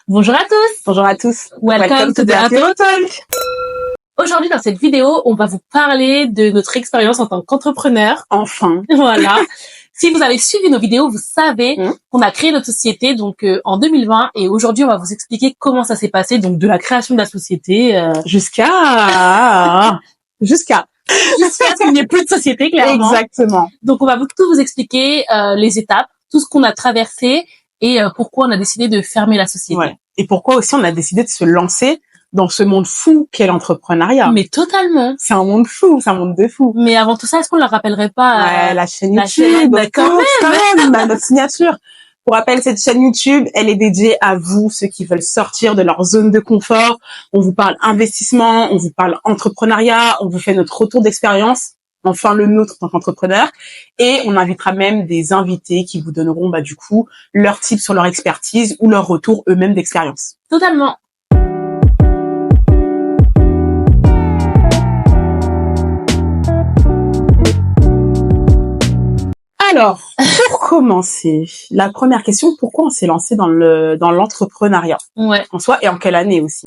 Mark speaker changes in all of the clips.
Speaker 1: Bonjour à tous.
Speaker 2: Bonjour à tous.
Speaker 1: Welcome to the Apéro Talk. Aujourd'hui, dans cette vidéo, on va vous parler de notre expérience en tant qu'entrepreneur.
Speaker 2: Enfin.
Speaker 1: Voilà. Si vous avez suivi nos vidéos, vous savez qu'on a créé notre société donc en 2020 et aujourd'hui, on va vous expliquer comment ça s'est passé donc de la création de la société
Speaker 2: jusqu'à
Speaker 1: ce qu'il n'y ait plus de société, clairement.
Speaker 2: Exactement.
Speaker 1: Donc, on va tout vous expliquer les étapes, tout ce qu'on a traversé et pourquoi on a décidé de fermer la société.
Speaker 2: Ouais. Et pourquoi aussi on a décidé de se lancer dans ce monde fou qu'est l'entrepreneuriat.
Speaker 1: Mais totalement.
Speaker 2: C'est un monde fou, c'est un monde de fou.
Speaker 1: Mais avant tout ça, est-ce qu'on leur rappellerait pas
Speaker 2: la chaîne YouTube,
Speaker 1: quand même,
Speaker 2: notre signature. Pour rappel, cette chaîne YouTube, elle est dédiée à vous, ceux qui veulent sortir de leur zone de confort. On vous parle investissement, on vous parle entrepreneuriat, on vous fait notre retour d'expérience, enfin le nôtre en tant qu'entrepreneur. Et on invitera même des invités qui vous donneront du coup leurs tips sur leur expertise ou leur retour eux-mêmes d'expérience.
Speaker 1: Totalement.
Speaker 2: Alors, pour commencer, la première question, pourquoi on s'est lancé dans l'entrepreneuriat en soi et en quelle année aussi?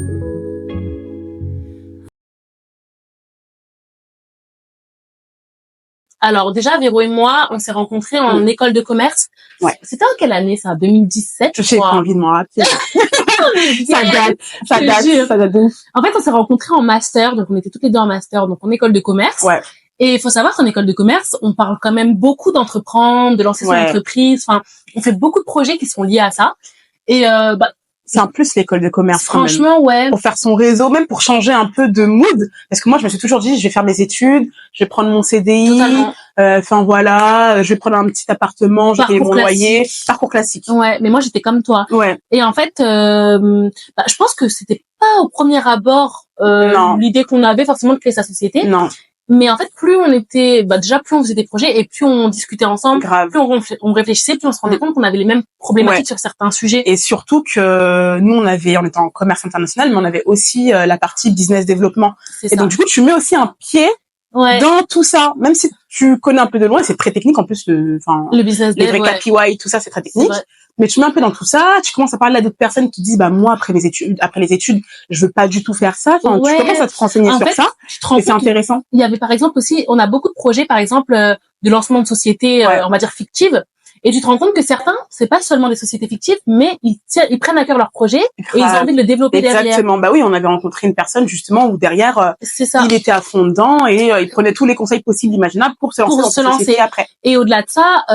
Speaker 1: Alors déjà, Véro et moi, on s'est rencontrés en école de commerce.
Speaker 2: Ouais.
Speaker 1: C'était en quelle année ça? 2017, je
Speaker 2: crois. J'ai pas envie de m'en rappeler. ça date de ouf.
Speaker 1: En fait, on s'est rencontrés en master, donc on était toutes les deux en master, donc en école de commerce.
Speaker 2: Ouais.
Speaker 1: Et il faut savoir qu'en école de commerce, on parle quand même beaucoup d'entreprendre, de lancer son entreprise. Enfin, on fait beaucoup de projets qui sont liés à ça. Et
Speaker 2: c'est en plus l'école de commerce.
Speaker 1: Franchement, ouais.
Speaker 2: Pour faire son réseau, même pour changer un peu de mood. Parce que moi, je me suis toujours dit, je vais faire mes études, je vais prendre mon CDI. Enfin voilà, je vais prendre un petit appartement, je vais payer mon loyer. Parcours classique.
Speaker 1: Ouais, mais moi j'étais comme toi.
Speaker 2: Ouais.
Speaker 1: Et en fait, je pense que c'était pas au premier abord l'idée qu'on avait forcément de créer sa société.
Speaker 2: Non.
Speaker 1: Mais en fait, plus on était, déjà plus on faisait des projets et plus on discutait ensemble, plus on réfléchissait, plus on se rendait compte qu'on avait les mêmes problématiques sur certains sujets.
Speaker 2: Et surtout que nous, on était en commerce international, mais on avait aussi la partie business développement. Et donc du coup, tu mets aussi un pied dans tout ça, même si tu connais un peu de loin, c'est très technique en plus,
Speaker 1: le business
Speaker 2: les vrais KPI, tout ça, c'est très technique. Mais tu mets un peu dans tout ça, tu commences à parler à d'autres personnes qui disent, moi, après les études, je veux pas du tout faire ça. Enfin, tu commences à te renseigner sur ça. Et c'est intéressant.
Speaker 1: Il y avait, par exemple, aussi, on a beaucoup de projets, par exemple, de lancement de sociétés, on va dire fictives. Et tu te rends compte que certains, c'est pas seulement des sociétés fictives, mais ils prennent à cœur leur projet et ils ont envie de le développer derrière.
Speaker 2: Exactement. Oui, on avait rencontré une personne, justement, où derrière, il était à fond dedans et il prenait tous les conseils possibles, imaginables pour se lancer dans cette société après.
Speaker 1: Et au-delà de ça,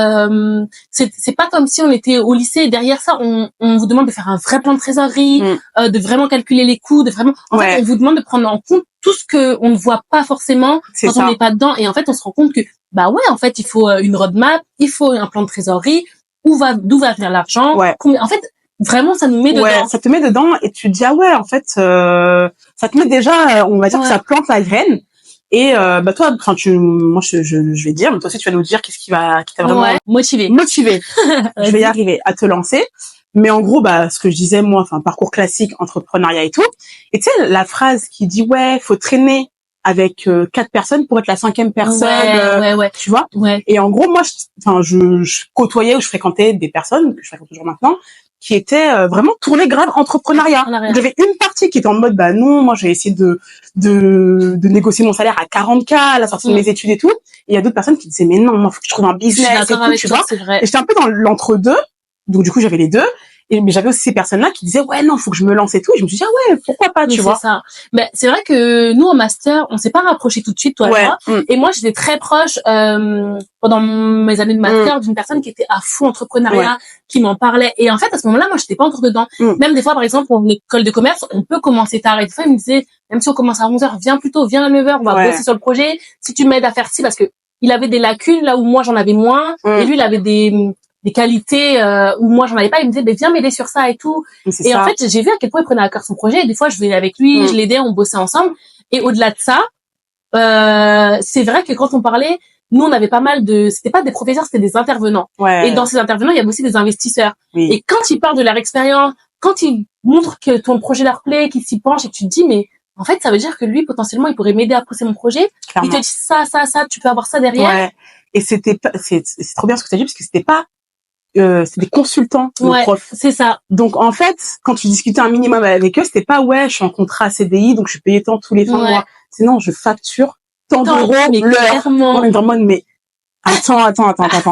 Speaker 1: c'est pas comme si on était au lycée. Derrière ça, on vous demande de faire un vrai plan de trésorerie, de vraiment calculer les coûts, de vraiment, en fait, on vous demande de prendre en compte tout ce que on ne voit pas forcément quand on n'est pas dedans. Et en fait, on se rend compte que, en fait, il faut une roadmap, il faut un plan de trésorerie, d'où va venir l'argent. En fait, vraiment, ça nous met dedans.
Speaker 2: Ouais, ça te met dedans et tu te dis, en fait, ça te met déjà, on va dire que ça plante la graine. Et, toi, moi, je vais dire, mais toi aussi, tu vas nous dire qu'est-ce qui t'a vraiment
Speaker 1: motivé.
Speaker 2: Je vais y arriver à te lancer. Mais en gros, ce que je disais, moi, parcours classique, entrepreneuriat et tout. Et tu sais, la phrase qui dit, faut traîner avec 4 personnes pour être la 5e personne, tu vois. Et en gros, moi, je côtoyais ou je fréquentais des personnes, que je fréquente toujours maintenant, qui étaient vraiment tournées grave entrepreneuriat. J'avais une partie qui était en mode, non, moi, j'ai essayé de négocier mon salaire à 40K à la sortie de mes études et tout. Et il y a d'autres personnes qui disaient, mais non, moi, faut que je trouve un business et tout, tu vois. Et j'étais un peu dans l'entre-deux. Donc, du coup, j'avais les deux. Mais j'avais aussi ces personnes-là qui disaient, non, faut que je me lance et tout. Et je me suis dit, pourquoi pas, tu vois.
Speaker 1: C'est ça. Mais c'est vrai que nous, en master, on s'est pas rapprochés tout de suite, toi et moi. Et moi, j'étais très proche, pendant mes années de master, d'une personne qui était à fond entrepreneuriat, qui m'en parlait. Et en fait, à ce moment-là, moi, j'étais pas encore dedans. Même des fois, par exemple, en école de commerce, on peut commencer tard. Et des fois, il me disait, même si on commence à 11h, viens plus tôt, viens à 9h, on va bosser sur le projet. Si tu m'aides à faire ci, parce que il avait des lacunes là où moi, j'en avais moins. Et lui, il avait des qualités où moi j'en avais pas. Il me disait viens m'aider sur ça et tout. Et en fait j'ai vu à quel point il prenait à cœur son projet. Et des fois je venais avec lui, je l'aidais, on bossait ensemble. Et au-delà de ça, c'est vrai que quand on parlait, nous on avait pas mal c'était pas des professeurs, c'était des intervenants. Et dans ces intervenants il y avait aussi des investisseurs. Et quand ils parlent de leur expérience, quand ils montrent que ton projet leur plaît, qu'ils s'y penchent et que tu te dis mais en fait ça veut dire que lui potentiellement il pourrait m'aider à pousser mon projet. Il te dit ça, tu peux avoir ça derrière.
Speaker 2: Et c'est trop bien ce que tu as dit parce que c'était pas c'est des consultants, nos profs.
Speaker 1: C'est ça.
Speaker 2: Donc, en fait, quand tu discutais un minimum avec eux, c'était pas, ouais, je suis en contrat CDI, donc je suis payée tant tous les fins de mois. C'est non, je facture tant d'euros l'heure. Moi, mais attends.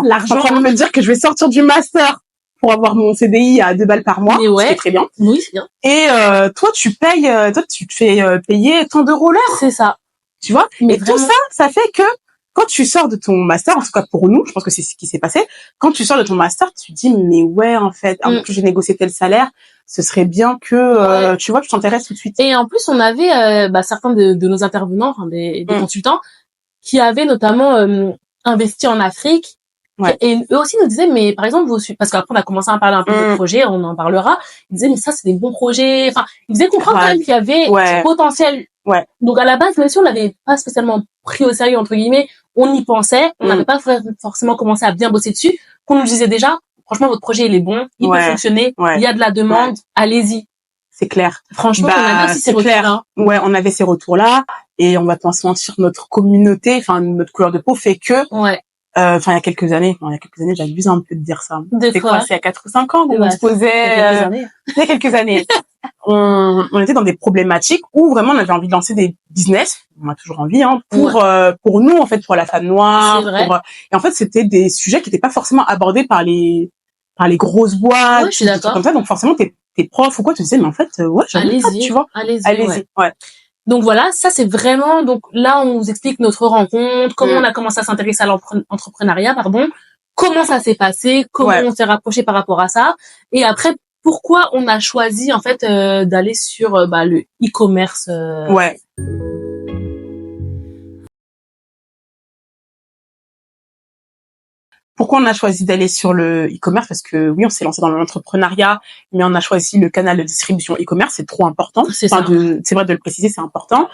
Speaker 1: L'argent.
Speaker 2: T'es en train de me dire que je vais sortir du master pour avoir mon CDI à 2 balles par mois. C'est très bien.
Speaker 1: Oui, c'est bien.
Speaker 2: Et, toi, tu te fais payer tant d'euros l'heure.
Speaker 1: C'est ça.
Speaker 2: Tu vois? Mais tout ça, ça fait que quand tu sors de ton master, en tout cas pour nous, je pense que c'est ce qui s'est passé, quand tu sors de ton master, tu te dis, mais ouais, en fait, en plus j'ai négocié tel salaire, ce serait bien que, tu vois, tu t'intéresses tout de suite.
Speaker 1: Et en plus, on avait certains de nos intervenants, enfin des consultants, qui avaient notamment investi en Afrique. Et eux aussi nous disaient, mais par exemple, parce qu'après on a commencé à parler un peu de projets, on en parlera, ils disaient, mais ça c'est des bons projets. Enfin, ils faisaient comprendre quand même qu'il y avait ce potentiel. Donc à la base, même si on l'avait pas spécialement pris au sérieux, entre guillemets, on y pensait, on n'avait pas forcément commencé à bien bosser dessus, qu'on nous disait déjà, franchement, votre projet, il est bon, il peut fonctionner, il y a de la demande, allez-y.
Speaker 2: C'est clair.
Speaker 1: Franchement, on avait aussi ces retours-là.
Speaker 2: Ouais, on avait ces retours-là, et on va pas se mentir, notre communauté, enfin, notre couleur de peau fait que, il y a quelques années, j'abuse un peu de dire ça. C'était quoi? C'est il y a 4 ou 5 ans qu'on se posait, il y a quelques années. On était dans des problématiques où vraiment on avait envie de lancer des business. On a toujours envie, pour nous, en fait, pour la femme noire. Et en fait, c'était des sujets qui n'étaient pas forcément abordés par les grosses boîtes.
Speaker 1: Ouais, je suis d'accord.
Speaker 2: Comme ça. Donc, forcément, tes profs ou quoi, tu disais, mais en fait,
Speaker 1: allez-y,
Speaker 2: tu vois. Allez-y. Ouais.
Speaker 1: Donc voilà, ça c'est vraiment, donc là on vous explique notre rencontre, comment on a commencé à s'intéresser à l'entrepreneuriat, comment ça s'est passé, comment on s'est rapproché par rapport à ça, et après pourquoi on a choisi en fait d'aller sur le e-commerce.
Speaker 2: Pourquoi on a choisi d'aller sur le e-commerce? Parce que oui, on s'est lancé dans l'entrepreneuriat, mais on a choisi le canal de distribution e-commerce, c'est trop important. C'est vrai de le préciser, c'est important.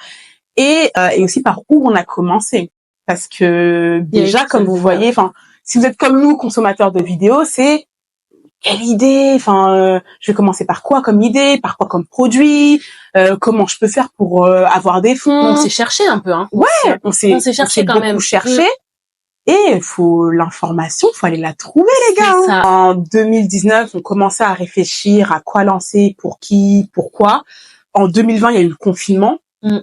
Speaker 2: Et aussi par où on a commencé. Parce que déjà, comme vous voyez, si vous êtes comme nous, consommateurs de vidéos, c'est quelle idée, je vais commencer par quoi comme idée, par quoi comme produit, comment je peux faire pour avoir des fonds.
Speaker 1: On s'est cherché un peu, hein.
Speaker 2: Ouais, on s'est cherché quand même. Et l'information, faut aller la trouver, les gars. En 2019, on commençait à réfléchir à quoi lancer, pour qui, pourquoi. En 2020, il y a eu le confinement.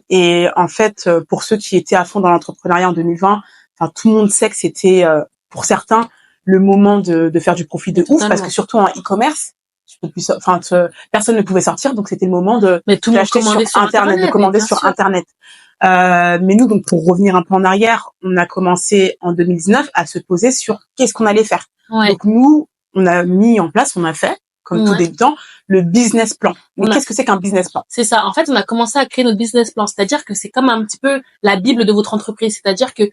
Speaker 2: Et en fait, pour ceux qui étaient à fond dans l'entrepreneuriat en 2020, tout le monde sait que c'était, pour certains, le moment de faire du profit de ouf, parce que surtout en e-commerce, personne ne pouvait sortir, donc c'était le moment d'acheter sur Internet, de commander sur Internet. Mais nous, donc, pour revenir un peu en arrière, on a commencé en 2019 à se poser sur qu'est-ce qu'on allait faire. Donc nous, on a mis en place, on a fait, comme tout débutant, le business plan. Mais qu'est-ce que c'est qu'un business plan?
Speaker 1: C'est ça. En fait, on a commencé à créer notre business plan. C'est-à-dire que c'est comme un petit peu la bible de votre entreprise. C'est-à-dire que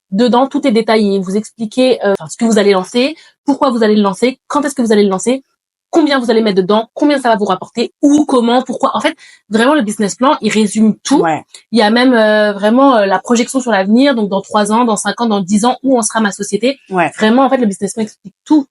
Speaker 1: dedans, tout est détaillé. Vous expliquez ce que vous allez lancer, pourquoi vous allez le lancer, quand est-ce que vous allez le lancer, combien vous allez mettre dedans, combien ça va vous rapporter, où, comment, pourquoi. En fait, vraiment, le business plan, il résume tout. Il y a même vraiment la projection sur l'avenir, donc dans 3 ans, dans 5 ans, dans 10 ans, où on sera ma société. Vraiment, en fait, le business plan explique tout.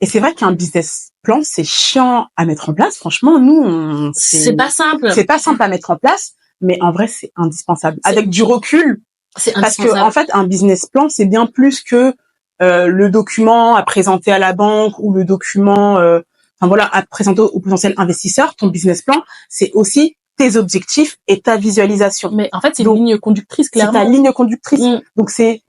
Speaker 2: Et c'est vrai qu'un business plan, c'est chiant à mettre en place. Franchement, nous,
Speaker 1: c'est pas simple.
Speaker 2: C'est pas simple à mettre en place, mais en vrai, c'est indispensable. Avec du recul,
Speaker 1: c'est
Speaker 2: parce que en fait, un business plan, c'est bien plus que le document à présenter à la banque ou le document, à présenter aux potentiels investisseurs. Ton business plan, c'est aussi tes objectifs et ta visualisation.
Speaker 1: Mais en fait, c'est une ligne conductrice, clairement.
Speaker 2: C'est ta ligne conductrice. Donc c'est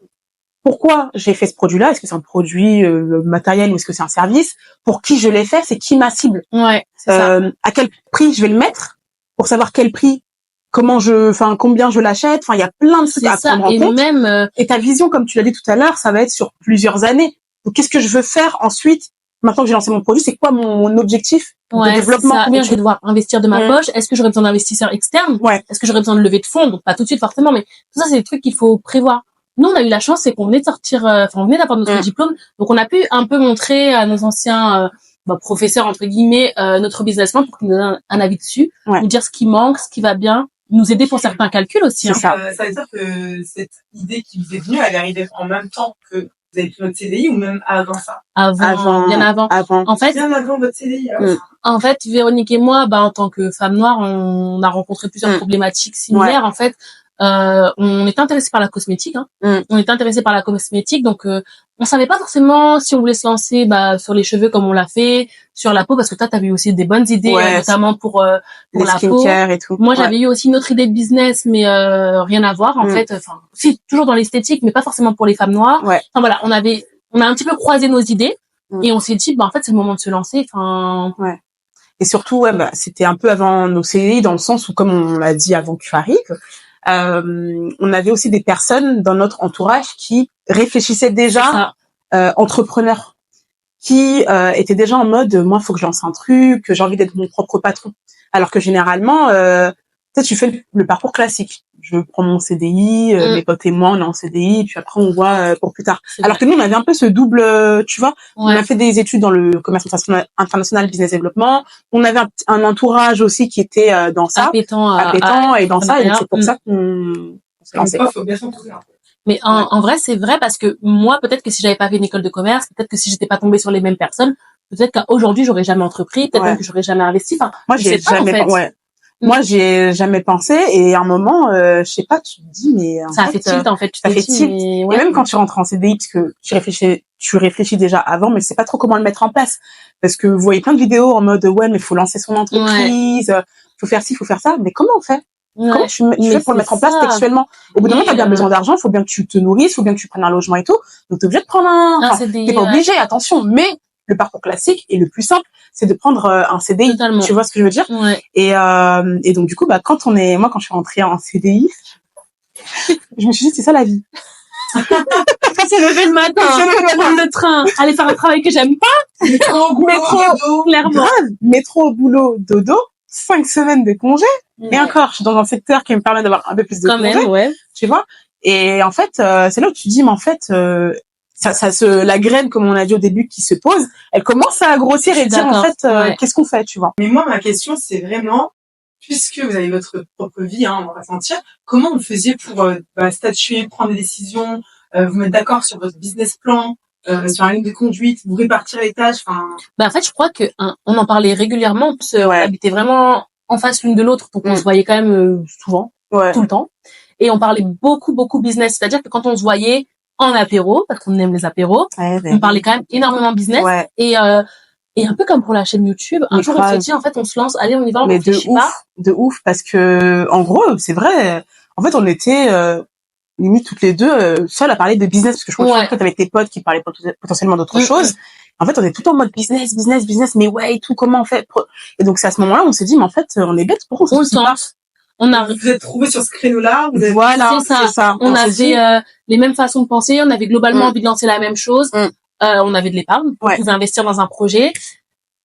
Speaker 2: pourquoi j'ai fait ce produit-là? Est-ce que c'est un produit matériel ou est-ce que c'est un service? Pour qui je l'ai fait? C'est qui ma cible?
Speaker 1: C'est ça.
Speaker 2: À quel prix je vais le mettre? Pour savoir quel prix, combien je l'achète. Il y a plein de trucs à prendre en compte. Et ta vision, comme tu l'as dit tout à l'heure, ça va être sur plusieurs années. Donc, qu'est-ce que je veux faire ensuite? Maintenant que j'ai lancé mon produit, c'est quoi mon objectif de développement?
Speaker 1: Combien je vais devoir investir de ma poche? Est-ce que j'aurai besoin d'investisseurs externes? Est-ce que j'aurai besoin de lever de fonds? Donc, pas tout de suite forcément, mais tout ça, c'est des trucs qu'il faut prévoir. Nous, on a eu la chance, c'est qu'on venait de sortir, on venait d'avoir notre diplôme, donc on a pu un peu montrer à nos anciens professeurs entre guillemets notre business plan pour qu'ils nous donnent un avis dessus, nous dire ce qui manque, ce qui va bien, nous aider pour certains calculs aussi.
Speaker 3: C'est ça. Ça veut dire que cette idée qui vous est venue, elle est arrivée en même temps que vous avez pris votre CDI ou même avant ça?
Speaker 1: Bien avant. En fait,
Speaker 3: bien avant votre CDI.
Speaker 1: En fait, Véronique et moi, en tant que femmes noires, on a rencontré plusieurs problématiques similaires. En fait, on était intéressé par la cosmétique, On était intéressé par la cosmétique, donc on savait pas forcément si on voulait se lancer sur les cheveux comme on l'a fait, sur la peau, parce que toi t'avais eu aussi des bonnes idées, notamment pour
Speaker 2: les
Speaker 1: la
Speaker 2: skincare
Speaker 1: peau.
Speaker 2: Et tout.
Speaker 1: Moi j'avais eu aussi une autre idée de business, mais rien à voir en fait. Enfin, si toujours dans l'esthétique, mais pas forcément pour les femmes noires. Enfin voilà, on a un petit peu croisé nos idées et on s'est dit en fait c'est le moment de se lancer. Enfin.
Speaker 2: Et surtout c'était un peu avant nos CDI, dans le sens où, comme on l'a dit avant que tu arrives, on avait aussi des personnes dans notre entourage qui réfléchissaient déjà entrepreneurs, qui étaient déjà en mode moi faut que je lance un truc, que j'ai envie d'être mon propre patron, alors que généralement tu fais le parcours classique, je prends mon CDI, mes potes et moi on est en CDI et puis après on voit pour plus tard. Alors que nous on avait un peu ce double, tu vois, on a fait des études dans le commerce international business développement, on avait un entourage aussi qui était dans ça, appétant et dans ça, et donc c'est pour ça qu'on s'est lancé.
Speaker 3: Faut bien s'entourer.
Speaker 1: Mais en vrai, c'est vrai, parce que moi, peut-être que si j'avais pas fait une école de commerce, peut-être que si j'étais pas tombée sur les mêmes personnes, peut-être qu'aujourd'hui, j'aurais jamais entrepris, peut-être même que j'aurais jamais investi. Enfin,
Speaker 2: moi, moi, j'ai jamais pensé, et à un moment, je sais pas, tu te dis, mais
Speaker 1: ça fait tilt, en fait,
Speaker 2: ça fait tilt. Et même quand tu rentres en CDI, parce que tu réfléchis déjà avant, mais c'est pas trop comment le mettre en place. Parce que vous voyez plein de vidéos en mode, mais faut lancer son entreprise, faut faire ci, faut faire ça, mais comment on fait? Comment tu fais pour le mettre en place textuellement? Au bout d'un moment, t'as bien besoin d'argent, faut bien que tu te nourrisses, faut bien que tu prennes un logement et tout. Donc t'es obligé de prendre t'es pas obligé, attention, mais le parcours classique et le plus simple, c'est de prendre un CDI.
Speaker 1: Totalement.
Speaker 2: Tu vois ce que je veux dire? Et donc du coup, quand je suis rentrée en CDI, je me suis dit c'est ça la vie.
Speaker 1: C'est lever le matin, prendre le train, aller faire un travail que j'aime pas.
Speaker 2: Métro, boulot, dodo, 5 semaines de congé. Et encore, je suis dans un secteur qui me permet d'avoir un peu plus de congé. Tu vois? Et en fait, c'est là où tu dis, mais en fait, la graine, comme on a dit au début, qui se pose, elle commence à grossir et dire, en fait, qu'est-ce qu'on fait, tu vois?
Speaker 3: Mais moi, ma question, c'est vraiment, puisque vous avez votre propre vie, on va pas se mentir, comment vous faisiez pour statuer, prendre des décisions, vous mettre d'accord sur votre business plan, sur la ligne de conduite, vous répartir les tâches,
Speaker 1: en fait, je crois que on en parlait régulièrement, parce qu'on habitait vraiment en face l'une de l'autre, donc on se voyait quand même souvent, tout le temps, et on parlait beaucoup business, c'est-à-dire que quand on se voyait en apéro, parce qu'on aime les apéros, on parlait quand même énormément business, et un peu comme pour la chaîne YouTube, un jour on s'est dit, en fait, on se lance, allez, on y va, on réfléchit pas.
Speaker 2: De ouf, parce que, en gros, c'est vrai, en fait, on était, limite toutes les deux, seules à parler de business, parce que je crois que t'avais tes potes qui parlaient potentiellement d'autres choses. En fait, on est tout en mode business, mais et tout, comment on fait? Et donc, c'est à ce moment-là, on s'est dit, mais en fait, on est bêtes, pourquoi on se tente?
Speaker 3: Vous êtes trouvés sur ce créneau-là,
Speaker 2: voilà, c'est ça.
Speaker 1: On avait les mêmes façons de penser, on avait globalement envie de lancer la même chose. On avait de l'épargne, on pouvait investir dans un projet.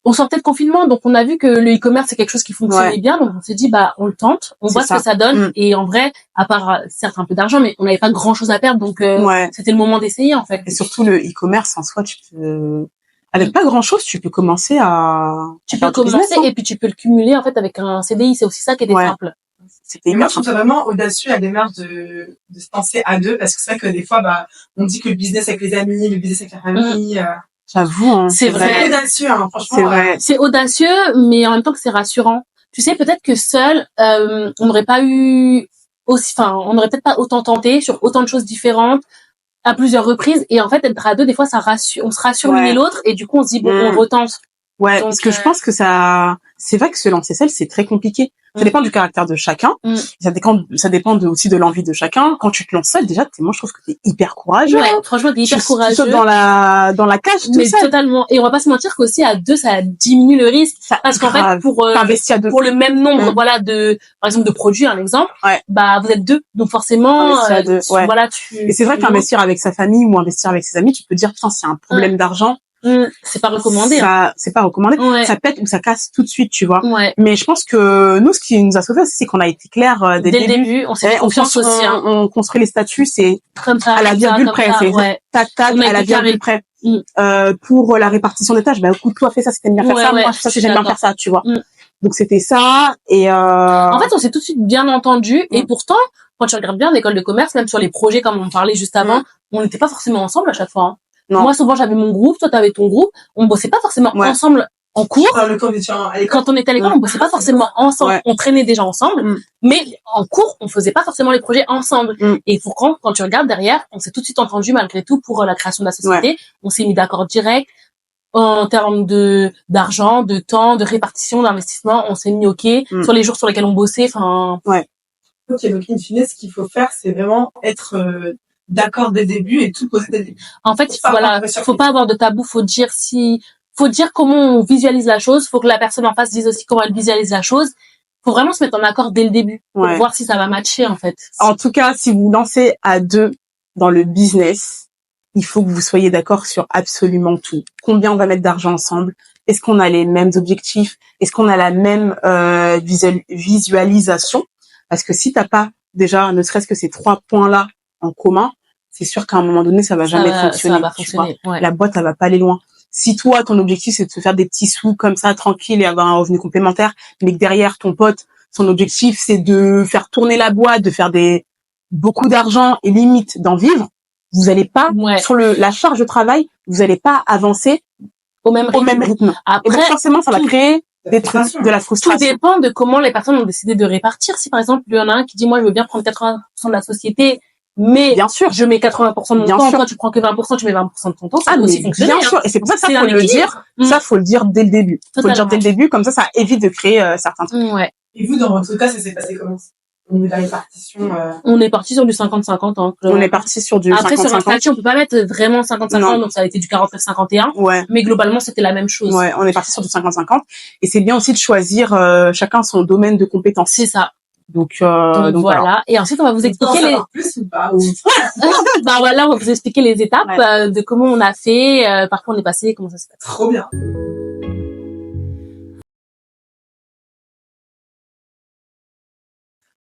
Speaker 1: On sortait de confinement, donc on a vu que le e-commerce c'est quelque chose qui fonctionnait bien, donc on s'est dit on le tente, on voit ce que ça donne. Et en vrai, à part certes un peu d'argent, mais on n'avait pas grand chose à perdre, donc c'était le moment d'essayer en fait.
Speaker 2: Et surtout le e-commerce en soi, tu peux avec pas grand chose, tu peux commencer
Speaker 1: et puis tu peux le cumuler en fait avec un CDI, c'est aussi ça qui était simple.
Speaker 3: Moi, je trouve ça vraiment audacieux, la démarche de se penser à deux, parce que c'est vrai que des fois, on dit que le business avec les amis, le business avec la famille,
Speaker 2: j'avoue,
Speaker 1: c'est vrai.
Speaker 3: C'est audacieux, franchement.
Speaker 2: C'est vrai.
Speaker 1: C'est audacieux, mais en même temps que c'est rassurant. Tu sais, peut-être que seul, on n'aurait pas eu on n'aurait peut-être pas autant tenté sur autant de choses différentes à plusieurs reprises. Et en fait, être à deux, des fois, ça rassure, on se rassure l'une et l'autre, et du coup, on se dit on retente.
Speaker 2: Ouais, donc, parce que je pense que c'est vrai que se lancer seul, c'est très compliqué. Ça dépend du caractère de chacun. Ça dépend aussi de l'envie de chacun. Quand tu te lances seul, déjà, moi, je trouve que t'es hyper courageux.
Speaker 1: Ouais, franchement, t'es hyper courageux.
Speaker 2: Tu sautes dans la cage, tout
Speaker 1: mais
Speaker 2: seul.
Speaker 1: Totalement. Et on va pas se mentir qu'aussi, à deux, ça diminue le risque. Parce qu'en fait, pour le même nombre, par exemple, de produits, un exemple, vous êtes deux. Donc, forcément,
Speaker 2: Et c'est vrai qu'investir avec sa famille ou investir avec ses amis, tu peux dire, putain, s'il y a un problème d'argent,
Speaker 1: c'est pas recommandé.
Speaker 2: C'est pas recommandé. Ça pète ou ça casse tout de suite, tu vois.
Speaker 1: Mais
Speaker 2: je pense que nous, ce qui nous a sauvés aussi, c'est qu'on a été clair dès le début.
Speaker 1: On s'est fait confiance aussi.
Speaker 2: On construit les statuts, c'est
Speaker 1: comme ça,
Speaker 2: à la virgule près. Tac, tac, à la virgule près. Pour la répartition des tâches, écoute, toi, fais ça si t'aimes bien faire ça, moi, je fais ça si j'aime bien faire ça, tu vois. Donc, c'était ça, et
Speaker 1: En fait, on s'est tout de suite bien entendu, et pourtant, quand tu regardes bien l'école de commerce, même sur les projets, comme on parlait juste avant, on n'était pas forcément ensemble à chaque fois. Non. Moi, souvent, j'avais mon groupe, toi, t'avais ton groupe. On bossait pas forcément ensemble en cours.
Speaker 3: Quand
Speaker 1: on était à l'école, on bossait pas forcément ensemble. On traînait déjà ensemble, mais en cours, on faisait pas forcément les projets ensemble. Et pourtant, quand tu regardes derrière, on s'est tout de suite entendu malgré tout pour la création de la société. On s'est mis d'accord direct en termes d'argent, de temps, de répartition, d'investissement. On s'est mis OK sur les jours sur lesquels on bossait. Enfin.
Speaker 3: Ok, donc in fine, ce qu'il faut faire, c'est vraiment être d'accord dès le début et tout poser dès le début.
Speaker 1: En fait, voilà, faut pas avoir de tabou. Faut dire comment on visualise la chose. Faut que la personne en face dise aussi comment elle visualise la chose. Faut vraiment se mettre en accord dès le début pour voir si ça va matcher, en fait.
Speaker 2: En tout cas, si vous lancez à 2 dans le business, il faut que vous soyez d'accord sur absolument tout. Combien on va mettre d'argent ensemble? Est-ce qu'on a les mêmes objectifs? Est-ce qu'on a la même visualisation? Parce que si t'as pas déjà, ne serait-ce que ces 3 points-là en commun, c'est sûr qu'à un moment donné, ça va jamais fonctionner.
Speaker 1: Ça va fonctionner.
Speaker 2: La boîte, elle va pas aller loin. Si toi, ton objectif, c'est de se faire des petits sous comme ça, tranquille, et avoir un revenu complémentaire, mais que derrière, ton pote, son objectif, c'est de faire tourner la boîte, de faire beaucoup d'argent et limite d'en vivre, vous allez pas, sur la charge de travail, vous allez pas avancer au même rythme.
Speaker 1: Après,
Speaker 2: et donc, forcément, ça va créer de la frustration.
Speaker 1: Tout dépend de comment les personnes ont décidé de répartir. Si par exemple, il y en a un qui dit moi je veux bien prendre 80% de la société, mais
Speaker 2: bien sûr,
Speaker 1: je mets 80% de mon temps, toi tu prends que 20%, tu mets 20% de ton temps, ça peut aussi fonctionner.
Speaker 2: Bien sûr, et c'est pour ça que ça faut le dire. Ça faut le dire dès le début. Faut le dire dès le début, comme ça évite de créer certains trucs.
Speaker 3: Et vous, dans votre cas, ça s'est passé comment? Au niveau de la répartition,
Speaker 1: On est parti sur du 50-50, hein.
Speaker 2: On est parti sur du 50-50.
Speaker 1: Après, sur un statut, on peut pas mettre vraiment 50-50, donc ça a été du 49-51. Mais globalement, c'était la même chose.
Speaker 2: On est parti sur du 50-50. Et c'est bien aussi de choisir, chacun son domaine de compétence.
Speaker 1: C'est ça.
Speaker 2: Donc voilà.
Speaker 1: Et ensuite, on va vous expliquer
Speaker 3: plus ou pas,
Speaker 1: voilà, on va vous expliquer les étapes de comment on a fait, par quoi on est passé, comment ça s'est passé.
Speaker 3: Trop bien.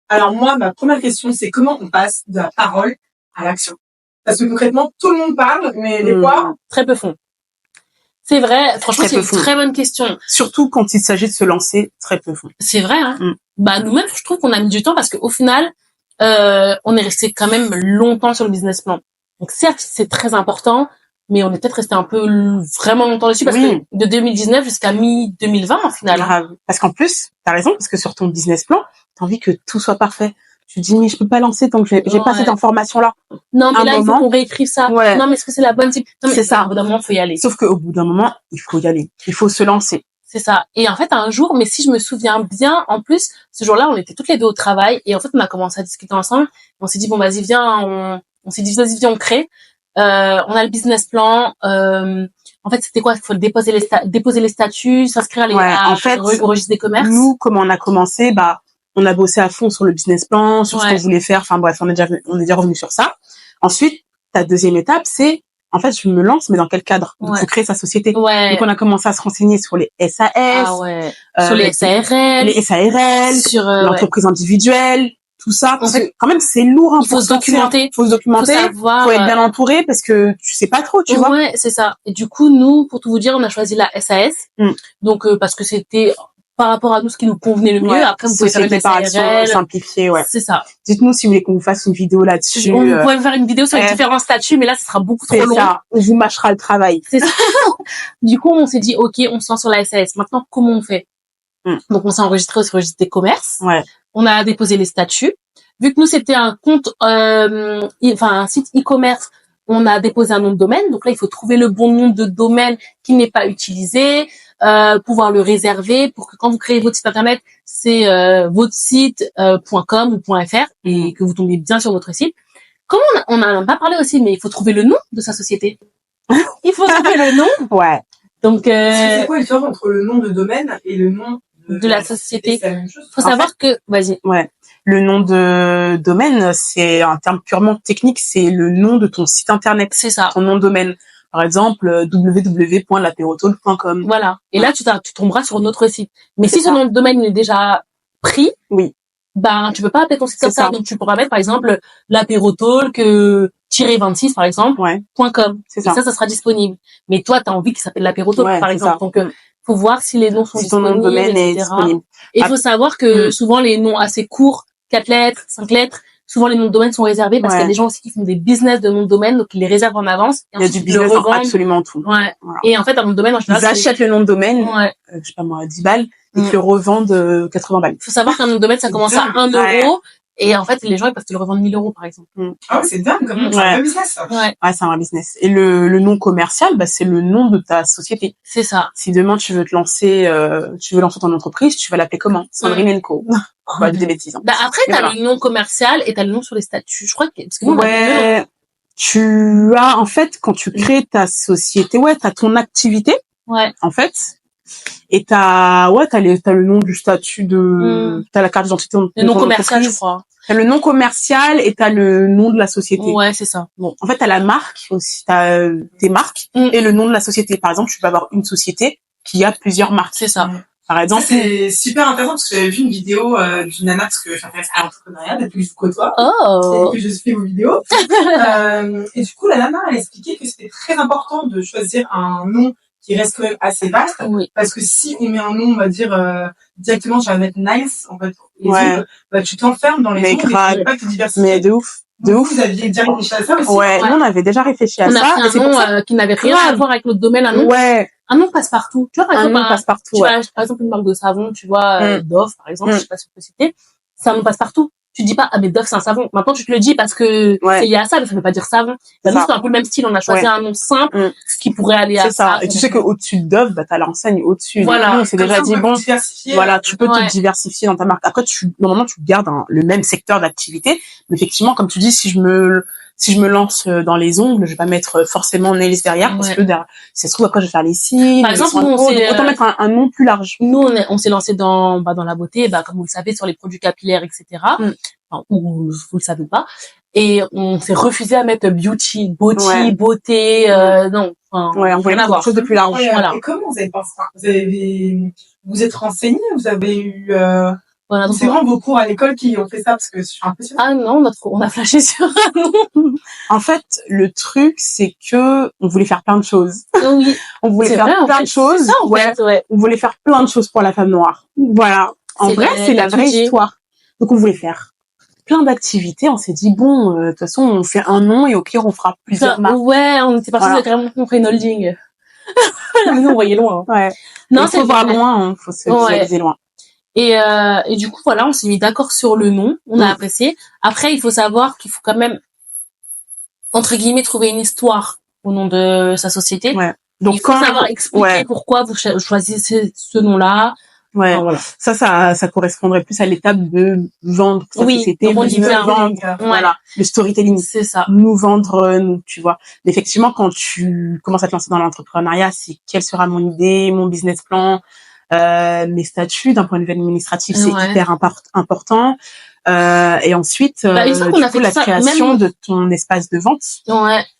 Speaker 3: Alors moi, ma première question, c'est comment on passe de la parole à l'action? Parce que concrètement, tout le monde parle, mais des fois,
Speaker 1: très peu font. C'est vrai, franchement, c'est une très bonne question.
Speaker 2: Surtout quand il s'agit de se lancer, très peu font.
Speaker 1: C'est vrai, hein. Nous-mêmes, je trouve qu'on a mis du temps parce qu'au final, on est resté quand même longtemps sur le business plan. Donc certes, c'est très important, mais on est peut-être resté un peu vraiment longtemps dessus parce que de 2019 jusqu'à mi-2020, au final.
Speaker 2: Grave. Parce qu'en plus, t'as raison, parce que sur ton business plan, t'as envie que tout soit parfait. Tu te dis, mais je peux pas lancer tant que j'ai pas cette information-là.
Speaker 1: Non, mais là, il faut qu'on réécrive ça. Non, mais est-ce que c'est la bonne cible?
Speaker 2: C'est ça.
Speaker 1: Au bout d'un moment, faut y aller.
Speaker 2: Sauf qu'au bout d'un moment, il faut y aller. Il faut se lancer.
Speaker 1: C'est ça. Et en fait, un jour, mais si je me souviens bien, en plus, ce jour-là, on était toutes les deux au travail et en fait, on a commencé à discuter ensemble. On s'est dit, bon, vas-y, viens, on s'est dit, vas-y, viens, on crée. On a le business plan. En fait, c'était quoi? Il faut déposer les statuts, s'inscrire au registre des commerces.
Speaker 2: Nous, comment on a commencé, on a bossé à fond sur le business plan, sur ce qu'on voulait faire. Enfin bref, on est déjà revenu sur ça. Ensuite, ta deuxième étape, c'est, en fait, je me lance, mais dans quel cadre? Il faut créer sa société. Donc, on a commencé à se renseigner sur les SAS,
Speaker 1: sur les SARL,
Speaker 2: sur l'entreprise individuelle, tout ça. Parce que, quand même, c'est lourd.
Speaker 1: Il faut se documenter.
Speaker 2: Faut être bien entouré parce que tu sais pas trop, tu vois.
Speaker 1: Ouais, c'est ça. Et du coup, nous, pour tout vous dire, on a choisi la SAS. Donc, parce que c'était par rapport à nous ce qui nous convenait le mieux. Après, vous pouvez faire une SARL
Speaker 2: simplifiée,
Speaker 1: c'est ça.
Speaker 2: Dites-nous si vous voulez qu'on vous fasse une vidéo là-dessus.
Speaker 1: On pourrait faire une vidéo sur les différents statuts, mais là, ce sera beaucoup trop long.
Speaker 2: C'est ça. On vous mâchera le travail.
Speaker 1: C'est ça. Du coup, on s'est dit, OK, on se lance sur la SAS. Maintenant, comment on fait? Donc, on s'est enregistré au registre des commerces. On a déposé les statuts. Vu que nous, c'était un compte, un site e-commerce, on a déposé un nom de domaine. Donc là, il faut trouver le bon nom de domaine qui n'est pas utilisé, pouvoir le réserver pour que quand vous créez votre site internet, c'est votre site.com ou .fr et que vous tombiez bien sur votre site. Comment on en a pas parlé aussi, mais il faut trouver le nom de sa société. Il faut trouver le nom. Donc
Speaker 3: c'est quoi la différence entre le nom de domaine et le nom
Speaker 1: de la société? Faut savoir que vas-y.
Speaker 2: Le nom de domaine, c'est un terme purement technique, c'est le nom de ton site internet.
Speaker 1: C'est ça.
Speaker 2: Ton nom de domaine. Par exemple, www.lapérotalk.com.
Speaker 1: Voilà. Et là, tu tomberas sur notre site. Mais si ce nom de domaine est déjà pris, tu peux pas appeler ton site comme ça. Donc, tu pourras mettre, par exemple, l'apérotalk-26, par exemple, .com. Et ça sera disponible. Mais toi, t'as envie qu'il s'appelle l'apérotalk, par exemple. Donc, faut voir si les noms sont disponibles,
Speaker 2: ton nom de domaine est disponible.
Speaker 1: Et il faut savoir que souvent, les noms assez courts, 4 lettres, 5 lettres, souvent les noms de domaine sont réservés parce qu'il y a des gens aussi qui font des business de noms de domaine, donc ils les réservent en avance.
Speaker 2: Il y a du business dans absolument tout.
Speaker 1: Ouais. Voilà. Et en fait, un nom de domaine, en général,
Speaker 2: ils achètent le nom de domaine, je sais pas moi, 10 balles, et te le revendent 80 balles.
Speaker 1: Il faut savoir qu'un nom de domaine, ça commence à 1 euro. Et en fait, les gens, ils peuvent te le revendre 1000 euros, par exemple.
Speaker 3: Ah ouais, c'est dingue, quand même. C'est un business, ça.
Speaker 2: Ouais, c'est un business. Et le nom commercial, c'est le nom de ta société.
Speaker 1: C'est ça.
Speaker 2: Si demain tu veux te lancer, ton entreprise, tu vas l'appeler comment? Sandrine & Co. Bah, des bêtises. Hein.
Speaker 1: Après, t'as le nom commercial et t'as le nom sur les statuts. Je crois que, parce que nous,
Speaker 2: tu as, en fait, quand tu crées ta société, t'as ton activité.
Speaker 1: Ouais.
Speaker 2: En fait. Et t'as le nom du statut de, t'as la carte d'identité.
Speaker 1: Le nom commercial, je crois.
Speaker 2: T'as le nom commercial et t'as le nom de la société.
Speaker 1: Ouais, c'est ça.
Speaker 2: Bon. En fait, t'as la marque aussi, t'as tes marques et le nom de la société. Par exemple, tu peux avoir une société qui a plusieurs marques.
Speaker 1: C'est ça.
Speaker 2: Par exemple.
Speaker 3: Ça, c'est super intéressant parce que j'avais vu une vidéo d'une nana parce que j'intéresse à l'entrepreneuriat depuis que je vous côtoie.
Speaker 1: Oh.
Speaker 3: Et que je fais vos vidéos. Et du coup, la nana, elle expliquait que c'était très important de choisir un nom qui reste quand même assez vaste.
Speaker 1: Oui.
Speaker 3: Parce que si on met un nom, on va dire, directement, tu vas mettre nice, en fait. Et tu t'enfermes dans les noms et tu peux pas te diversifier.
Speaker 2: Mais de ouf. De ouf.
Speaker 3: Vous aviez déjà réfléchi à ça aussi?
Speaker 2: Ouais, nous, on avait déjà réfléchi à ça.
Speaker 1: On a pris un nom qui n'avait rien à voir avec notre domaine, un nom.
Speaker 2: Ouais.
Speaker 1: Un nom passe-partout. Tu vois, par exemple,
Speaker 2: passe-partout,
Speaker 1: tu vois, par exemple, une marque de savon, tu vois, Dove, par exemple, je sais pas si tu peux citer. C'est un nom passe-partout. Tu dis pas, ah, mais Dove, c'est un savon. Maintenant, tu te le dis parce que c'est lié à ça, mais ça veut pas dire savon. Nous, c'est un peu le même style. On a choisi un nom simple, ce qui pourrait aller à ça.
Speaker 2: C'est ça. Et tu sais qu'au-dessus de Dove, t'as l'enseigne au-dessus.
Speaker 1: Voilà.
Speaker 2: On s'est déjà dit, bon, voilà, tu peux te diversifier dans ta marque. Après, normalement, tu gardes le même secteur d'activité. Mais effectivement, comme tu dis, si je me lance dans les ongles, je vais pas mettre forcément nails derrière parce que si ça se trouve après je vais faire les cils.
Speaker 1: Par exemple, nous,
Speaker 2: autant mettre un nom plus large.
Speaker 1: Nous, on s'est lancé dans la beauté, comme vous le savez, sur les produits capillaires, etc. Enfin, ou vous le savez pas. Et on s'est refusé à mettre beauty, beauté, non. Enfin,
Speaker 2: on voulait avoir quelque chose de plus large.
Speaker 1: Voilà.
Speaker 3: Et comment vous avez pensé ça? Vous êtes renseigné? Vous avez eu,
Speaker 1: voilà,
Speaker 3: c'est vraiment vos cours à l'école qui ont fait ça parce que je suis impressionnée.
Speaker 1: Ah non, on a flashé sur un nom.
Speaker 2: En fait, le truc, c'est que on voulait faire plein de choses.
Speaker 1: Oui.
Speaker 2: On voulait faire plein de choses.
Speaker 1: Ça, en fait.
Speaker 2: On voulait faire plein de choses pour la femme noire. Voilà. En vrai, c'est la vraie histoire. Donc, on voulait faire plein d'activités. On s'est dit, bon, de toute façon, on fait un nom et au pire, on fera plusieurs marques.
Speaker 1: Ouais, on était partis carrément qu'on ferait une holding. Mais nous, on voyait loin.
Speaker 2: Ouais.
Speaker 1: Non,
Speaker 2: il faut voir loin, faut se visualiser loin.
Speaker 1: Et du coup, voilà, on s'est mis d'accord sur le nom. On a apprécié. Après, il faut savoir qu'il faut quand même, entre guillemets, trouver une histoire au nom de sa société.
Speaker 2: Ouais. Donc,
Speaker 1: il faut savoir expliquer pourquoi vous choisissez ce nom-là.
Speaker 2: Ouais. Enfin, voilà. Ça correspondrait plus à l'étape de vendre sa société, voilà, le storytelling.
Speaker 1: C'est ça.
Speaker 2: Nous vendre, nous, tu vois. Mais effectivement, quand tu commences à te lancer dans l'entrepreneuriat, c'est quelle sera mon idée, mon business plan, mes statuts d'un point de vue administratif, c'est hyper important. Et ensuite, la création de ton espace de vente,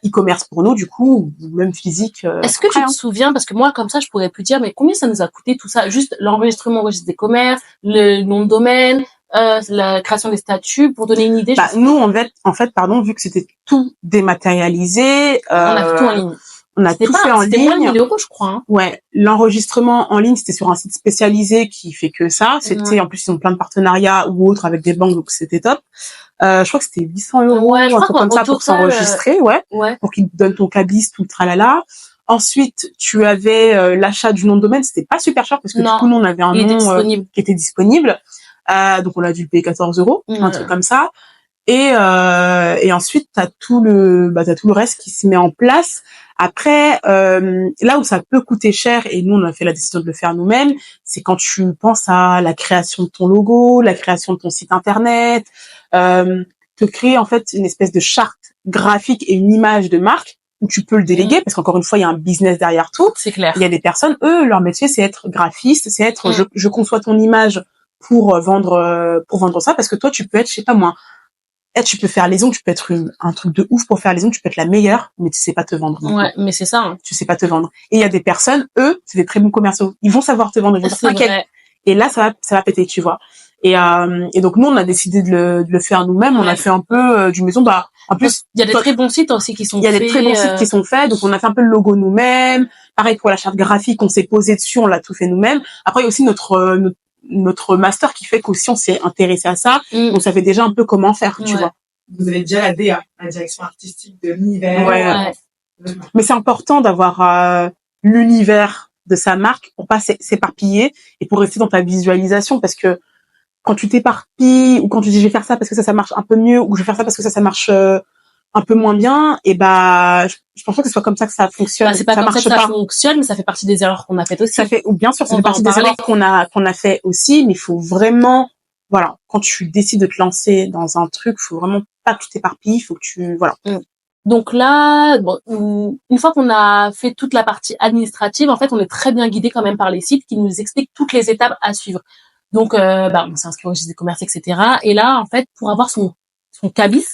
Speaker 2: e-commerce pour nous, du coup, même physique.
Speaker 1: Est-ce que tu te souviens, parce que moi, comme ça, je pourrais plus dire, mais combien ça nous a coûté tout ça, juste l'enregistrement au registre des commerces, le nom de domaine, la création des statuts, pour donner une idée.
Speaker 2: Nous, en fait, vu que c'était tout dématérialisé,
Speaker 1: on a fait tout en ligne.
Speaker 2: On a tout fait en ligne.
Speaker 1: C'était moins de 1000 euros, je crois. Hein.
Speaker 2: Ouais. L'enregistrement en ligne, c'était sur un site spécialisé qui fait que ça. C'était, en plus, ils ont plein de partenariats ou autres avec des banques, donc c'était top. Je crois que c'était 800 euros,
Speaker 1: un truc
Speaker 2: comme ça, pour s'enregistrer, pour qu'ils te donnent ton cabis, tout le tralala. Ensuite, tu avais l'achat du nom de domaine. C'était pas super cher parce que du coup, nous, on avait un nom qui était disponible. Donc, on a dû le payer 14 euros, un truc comme ça. Et ensuite, t'as tout le reste qui se met en place. Après, là où ça peut coûter cher, et nous on a fait la décision de le faire nous-mêmes, c'est quand tu penses à la création de ton logo, la création de ton site internet, te créer en fait une espèce de charte graphique et une image de marque où tu peux le déléguer, parce qu'encore une fois il y a un business derrière tout.
Speaker 1: C'est clair.
Speaker 2: Il y a des personnes, eux, leur métier c'est être graphiste, c'est être je conçois ton image pour vendre ça, parce que toi tu peux être, je sais pas moi, tu peux faire les ongles, tu peux être un truc de ouf pour faire les ongles, tu peux être la meilleure, mais tu sais pas te vendre.
Speaker 1: Ouais, mais c'est ça. Hein.
Speaker 2: Tu sais pas te vendre. Et il y a des personnes, eux, c'est des très bons commerciaux. Ils vont savoir te vendre, ils vont dire t'inquiète. Et là, ça va péter, tu vois. Et donc nous, on a décidé de le faire nous-mêmes. On a fait un peu du maison. En plus,
Speaker 1: il y a des très bons sites aussi qui sont faits.
Speaker 2: Il y a des très bons sites qui sont faits. Donc on a fait un peu le logo nous-mêmes. Pareil pour la charte graphique, on s'est posé dessus, on l'a tout fait nous-mêmes. Après, il y a aussi notre master qui fait qu'aussi on s'est intéressé à ça, on savait déjà un peu comment faire, tu vois.
Speaker 3: Vous avez déjà la DA, la direction artistique de l'univers.
Speaker 2: Ouais. Mais c'est important d'avoir l'univers de sa marque pour pas s'éparpiller et pour rester dans ta visualisation, parce que quand tu t'éparpilles ou quand tu dis je vais faire ça parce que ça marche un peu mieux, ou je vais faire ça parce que ça marche un peu moins bien, et je pense pas que ce soit comme ça que ça fonctionne.
Speaker 1: C'est pas comme ça que ça fonctionne, mais ça fait partie des erreurs qu'on a faites aussi.
Speaker 2: Bien sûr, ça fait partie des erreurs qu'on a fait aussi, mais il faut vraiment, voilà, quand tu décides de te lancer dans un truc, faut vraiment pas que tu t'éparpilles, faut que tu, voilà.
Speaker 1: Donc là, bon, une fois qu'on a fait toute la partie administrative, en fait, on est très bien guidé quand même par les sites qui nous expliquent toutes les étapes à suivre. Donc, on s'inscrit au registre des commerces, etc. Et là, en fait, pour avoir son cabis,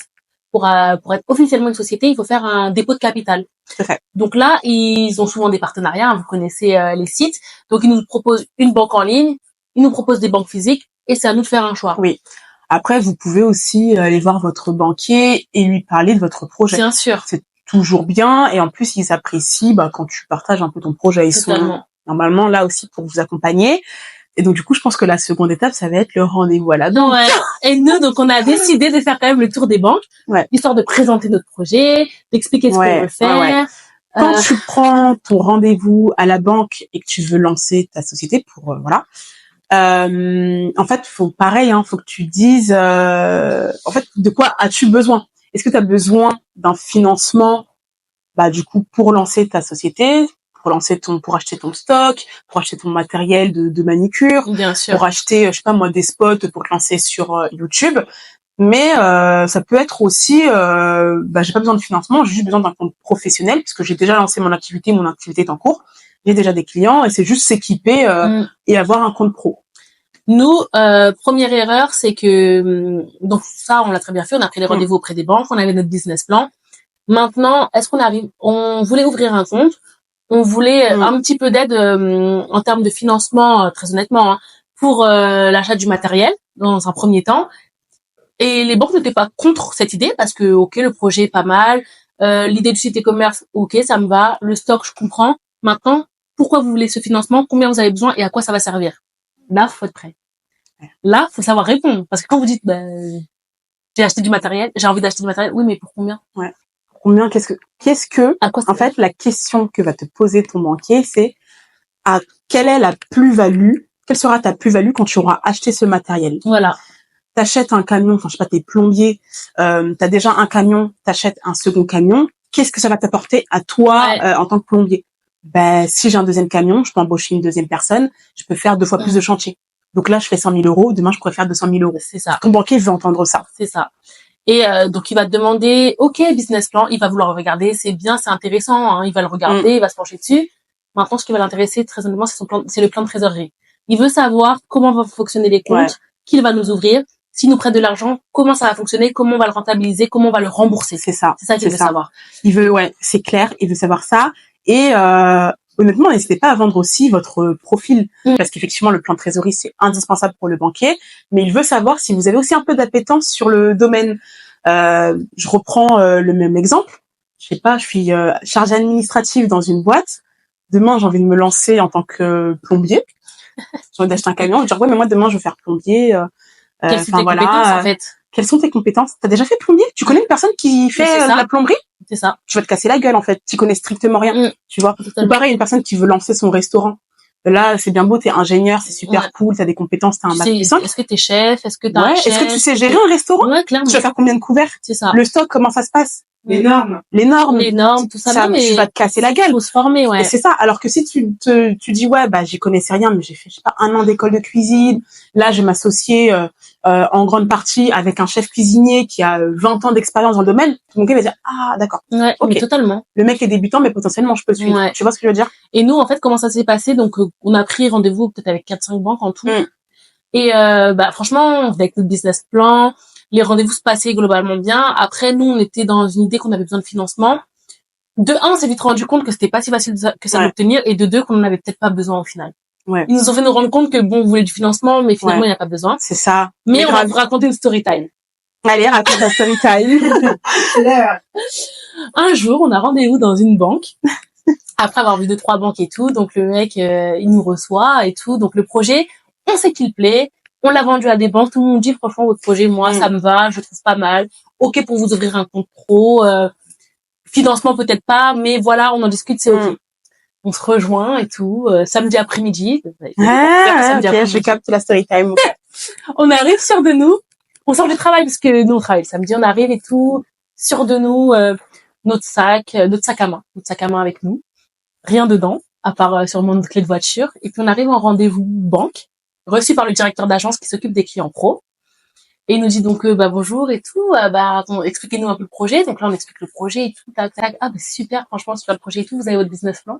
Speaker 1: pour être officiellement une société, il faut faire un dépôt de capital.
Speaker 2: C'est fait.
Speaker 1: Donc là, ils ont souvent des partenariats, hein, vous connaissez les sites. Donc, ils nous proposent une banque en ligne, ils nous proposent des banques physiques, et c'est à nous de faire un choix.
Speaker 2: Oui. Après, vous pouvez aussi aller voir votre banquier et lui parler de votre projet.
Speaker 1: Bien sûr.
Speaker 2: C'est toujours bien, et en plus, ils apprécient quand tu partages un peu ton projet. Ils sont normalement là aussi pour vous accompagner. Et donc, du coup, je pense que la seconde étape, ça va être le rendez-vous à la banque.
Speaker 1: Ouais. Et nous, donc, on a décidé de faire quand même le tour des banques, histoire de présenter notre projet, d'expliquer ce qu'on veut faire.
Speaker 2: Quand tu prends ton rendez-vous à la banque et que tu veux lancer ta société pour, en fait, faut que tu dises, en fait, de quoi as-tu besoin? Est-ce que tu as besoin d'un financement, du coup, pour lancer ta société? Pour acheter ton stock, pour acheter ton matériel de manicure,
Speaker 1: bien sûr,
Speaker 2: pour acheter, je sais pas moi, des spots pour te lancer sur YouTube. Mais ça peut être aussi, j'ai pas besoin de financement, j'ai juste besoin d'un compte professionnel, puisque j'ai déjà lancé mon activité est en cours, j'ai déjà des clients, et c'est juste s'équiper et avoir un compte pro.
Speaker 1: Nous, première erreur, c'est que donc ça, on l'a très bien fait, on a pris les rendez-vous auprès des banques, on avait notre business plan. Maintenant, on voulait ouvrir un compte. On voulait un petit peu d'aide en termes de financement, très honnêtement, pour l'achat du matériel dans un premier temps. Et les banques n'étaient pas contre cette idée parce que ok, le projet est pas mal, l'idée du site e-commerce, ok, ça me va, le stock, je comprends. Maintenant, pourquoi vous voulez ce financement, combien vous avez besoin et à quoi ça va servir? Là, faut être prêt. Là, faut savoir répondre, parce que quand vous dites j'ai acheté du matériel, j'ai envie d'acheter du matériel, oui, mais pour combien?
Speaker 2: Combien, qu'est-ce que, en fait, la question que va te poser ton banquier, c'est quelle sera ta plus-value quand tu auras acheté ce matériel?
Speaker 1: Voilà.
Speaker 2: T'achètes un camion, je sais pas, t'es plombier, t'as déjà un camion, t'achètes un second camion, qu'est-ce que ça va t'apporter à toi, en tant que plombier? Si j'ai un deuxième camion, je peux embaucher une deuxième personne, je peux faire 2 fois plus de chantier. Donc là, je fais 100 000 €, demain, je pourrais faire 200 000 €.
Speaker 1: C'est ça.
Speaker 2: Ton banquier veut entendre ça.
Speaker 1: C'est ça. Et donc il va te demander, ok, business plan, il va vouloir regarder, c'est bien, c'est intéressant, il va le regarder, il va se pencher dessus. Maintenant, ce qui va l'intéresser, très honnêtement, c'est le plan de trésorerie. Il veut savoir comment vont fonctionner les comptes, qu'il va nous ouvrir, s'il nous prête de l'argent, comment ça va fonctionner, comment on va le rentabiliser, comment on va le rembourser.
Speaker 2: C'est ça.
Speaker 1: C'est ça qu'il veut savoir.
Speaker 2: Il veut, c'est clair, il veut savoir ça. Et honnêtement, n'hésitez pas à vendre aussi votre profil, parce qu'effectivement, le plan de trésorerie, c'est indispensable pour le banquier, mais il veut savoir si vous avez aussi un peu d'appétence sur le domaine. Je reprends le même exemple. Je sais pas, je suis chargée administrative dans une boîte. Demain, j'ai envie de me lancer en tant que plombier. J'ai envie d'acheter un camion. Je vais dire, mais moi, demain, je veux faire plombier.
Speaker 1: Quelles sont tes compétences, en fait?
Speaker 2: Quelles sont tes compétences? T'as déjà fait plombier? Tu connais une personne qui fait la plomberie?
Speaker 1: C'est ça.
Speaker 2: Tu vas te casser la gueule, en fait. Tu connais strictement rien. Tu vois? Ou pareil, une personne qui veut lancer son restaurant. Là, c'est bien beau, t'es ingénieur, c'est super cool, t'as des compétences, t'as un bac plus 5.
Speaker 1: Est-ce que t'es chef? Est-ce que t'as un chef?
Speaker 2: Est-ce que tu sais gérer un restaurant?
Speaker 1: Ouais, clairement.
Speaker 2: Tu vas faire combien de couverts?
Speaker 1: C'est ça.
Speaker 2: Le stock, comment ça se passe?
Speaker 3: Les normes,
Speaker 2: tout ça. Mais tu vas te casser la gueule.
Speaker 1: Faut se former,
Speaker 2: Et c'est ça. Alors que si tu dis, j'y connaissais rien, mais j'ai fait, je sais pas, 1 an d'école de cuisine. Là, je vais m'associer, en grande partie avec un chef cuisinier qui a 20 ans d'expérience dans le domaine. Mon gars va dire, d'accord.
Speaker 1: Ouais, okay. Mais totalement.
Speaker 2: Le mec est débutant, mais potentiellement, je peux suivre. Ouais. Tu vois ce que je veux dire?
Speaker 1: Et nous, en fait, comment ça s'est passé? Donc, on a pris rendez-vous peut-être avec 4-5 banques en tout. Et, franchement, avec notre business plan, les rendez-vous se passaient globalement bien. Après, nous, on était dans une idée qu'on avait besoin de financement. De un, on s'est vite rendu compte que c'était pas si facile que ça d'obtenir, et de deux, qu'on en avait peut-être pas besoin au final. Ouais. Ils nous ont fait nous rendre compte que on voulait du financement, mais finalement, il n'y a pas besoin.
Speaker 2: C'est ça.
Speaker 1: Mais on va vous raconter une story time.
Speaker 2: Allez, raconte ta story time.
Speaker 1: Un jour, on a rendez-vous dans une banque. Après avoir vu 2-3 banques et tout, donc le mec, il nous reçoit et tout. Donc le projet, on sait qu'il plaît, on l'a vendu à des banques, tout le monde dit franchement votre projet, moi ça me va, je trouve pas mal. Ok pour vous ouvrir un compte pro, financement peut-être pas, mais voilà, on en discute, c'est ok. On se rejoint et tout, samedi après-midi.
Speaker 2: Je capte la story time.
Speaker 1: On arrive sûr de nous, on sort du travail parce que nous on travaille le samedi, on arrive et tout, sûr de nous, notre sac à main avec nous, rien dedans, à part sûrement notre clé de voiture. Et puis on arrive en rendez-vous banque, reçu par le directeur d'agence qui s'occupe des clients pro. Et il nous dit donc bonjour et tout, expliquez-nous un peu le projet. Donc là on explique le projet et tout, tac tac. Ah super, franchement super le projet et tout, vous avez votre business plan.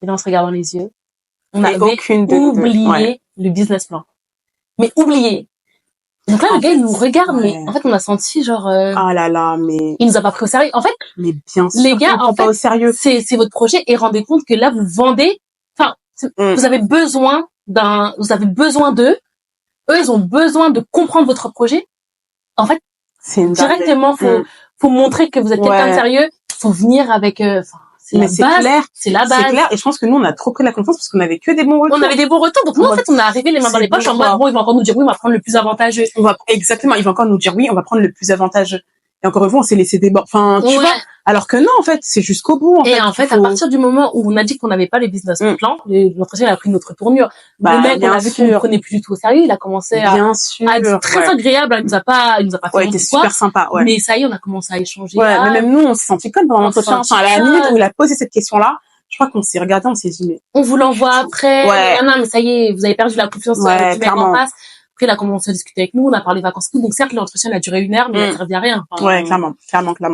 Speaker 1: Et là on se regarde dans les yeux. On avait oublié le business plan. Mais oublié. Donc là, le gars, il nous regarde, mais en fait, on a senti genre...
Speaker 2: ah là là, mais...
Speaker 1: Il nous a pas pris au sérieux. En fait,
Speaker 2: mais bien sûr,
Speaker 1: les gars, en fait,
Speaker 2: pas au sérieux.
Speaker 1: C'est votre projet et rendez compte que là, vous vendez... Enfin, vous avez besoin d'eux. Eux, ils ont besoin de comprendre votre projet. En fait, directement, faut montrer que vous êtes quelqu'un de sérieux. Faut venir avec... c'est la base. C'est clair.
Speaker 2: Et je pense que nous, on a trop pris la confiance parce qu'on avait que des bons retours.
Speaker 1: On avait des bons retours. Donc, nous, en fait, on est arrivé les mains dans les poches en mode, bon, ils vont encore nous dire oui, on va prendre le plus avantageux.
Speaker 2: Exactement. Ils vont encore nous dire oui, on va prendre le plus avantageux. Et encore une fois, on s'est laissé déborder. Enfin, tu vois. Alors que non, en fait, c'est jusqu'au bout,
Speaker 1: Et en fait, à partir du moment où on a dit qu'on n'avait pas les business plans, l'entretien a pris notre tournure. Le mec, on a vu qu'on ne prenait plus du tout au sérieux. Il a commencé à être très agréable. Il nous a pas fait
Speaker 2: il était super sympa,
Speaker 1: Mais ça y est, on a commencé à échanger.
Speaker 2: Mais même nous, on s'est senti comme pendant l'entretien. Enfin, à la minute où il a posé cette question-là, je crois qu'on s'est regardé, on s'est dit, mais...
Speaker 1: On vous l'envoie après. Non, mais ça y est, vous avez perdu la confiance du mec en face. Après, il a commencé à discuter avec nous, on a parlé vacances et tout. Donc, certes, l'entretien a duré 1 heure, mais il a servi à rien.
Speaker 2: Clairement.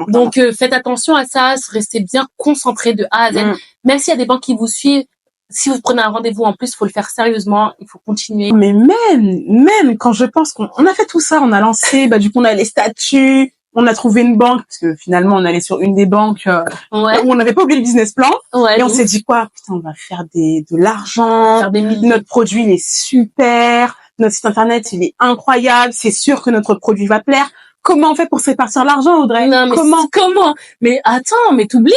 Speaker 1: Donc, faites attention à ça, restez bien concentrés de A à Z. Même s'il y a des banques qui vous suivent, si vous prenez un rendez-vous en plus, il faut le faire sérieusement, il faut continuer.
Speaker 2: Mais même quand je pense qu'on a fait tout ça, on a lancé, du coup, on a les statuts, on a trouvé une banque, parce que finalement, on allait sur une des banques où on n'avait pas oublié le business plan. Et on s'est dit quoi? Putain, on va faire de l'argent. Notre produit, il est super. Notre site internet, il est incroyable. C'est sûr que notre produit va plaire. Comment on fait pour se répartir l'argent, Audrey?
Speaker 1: Non, mais comment? Mais attends, mais t'oublies.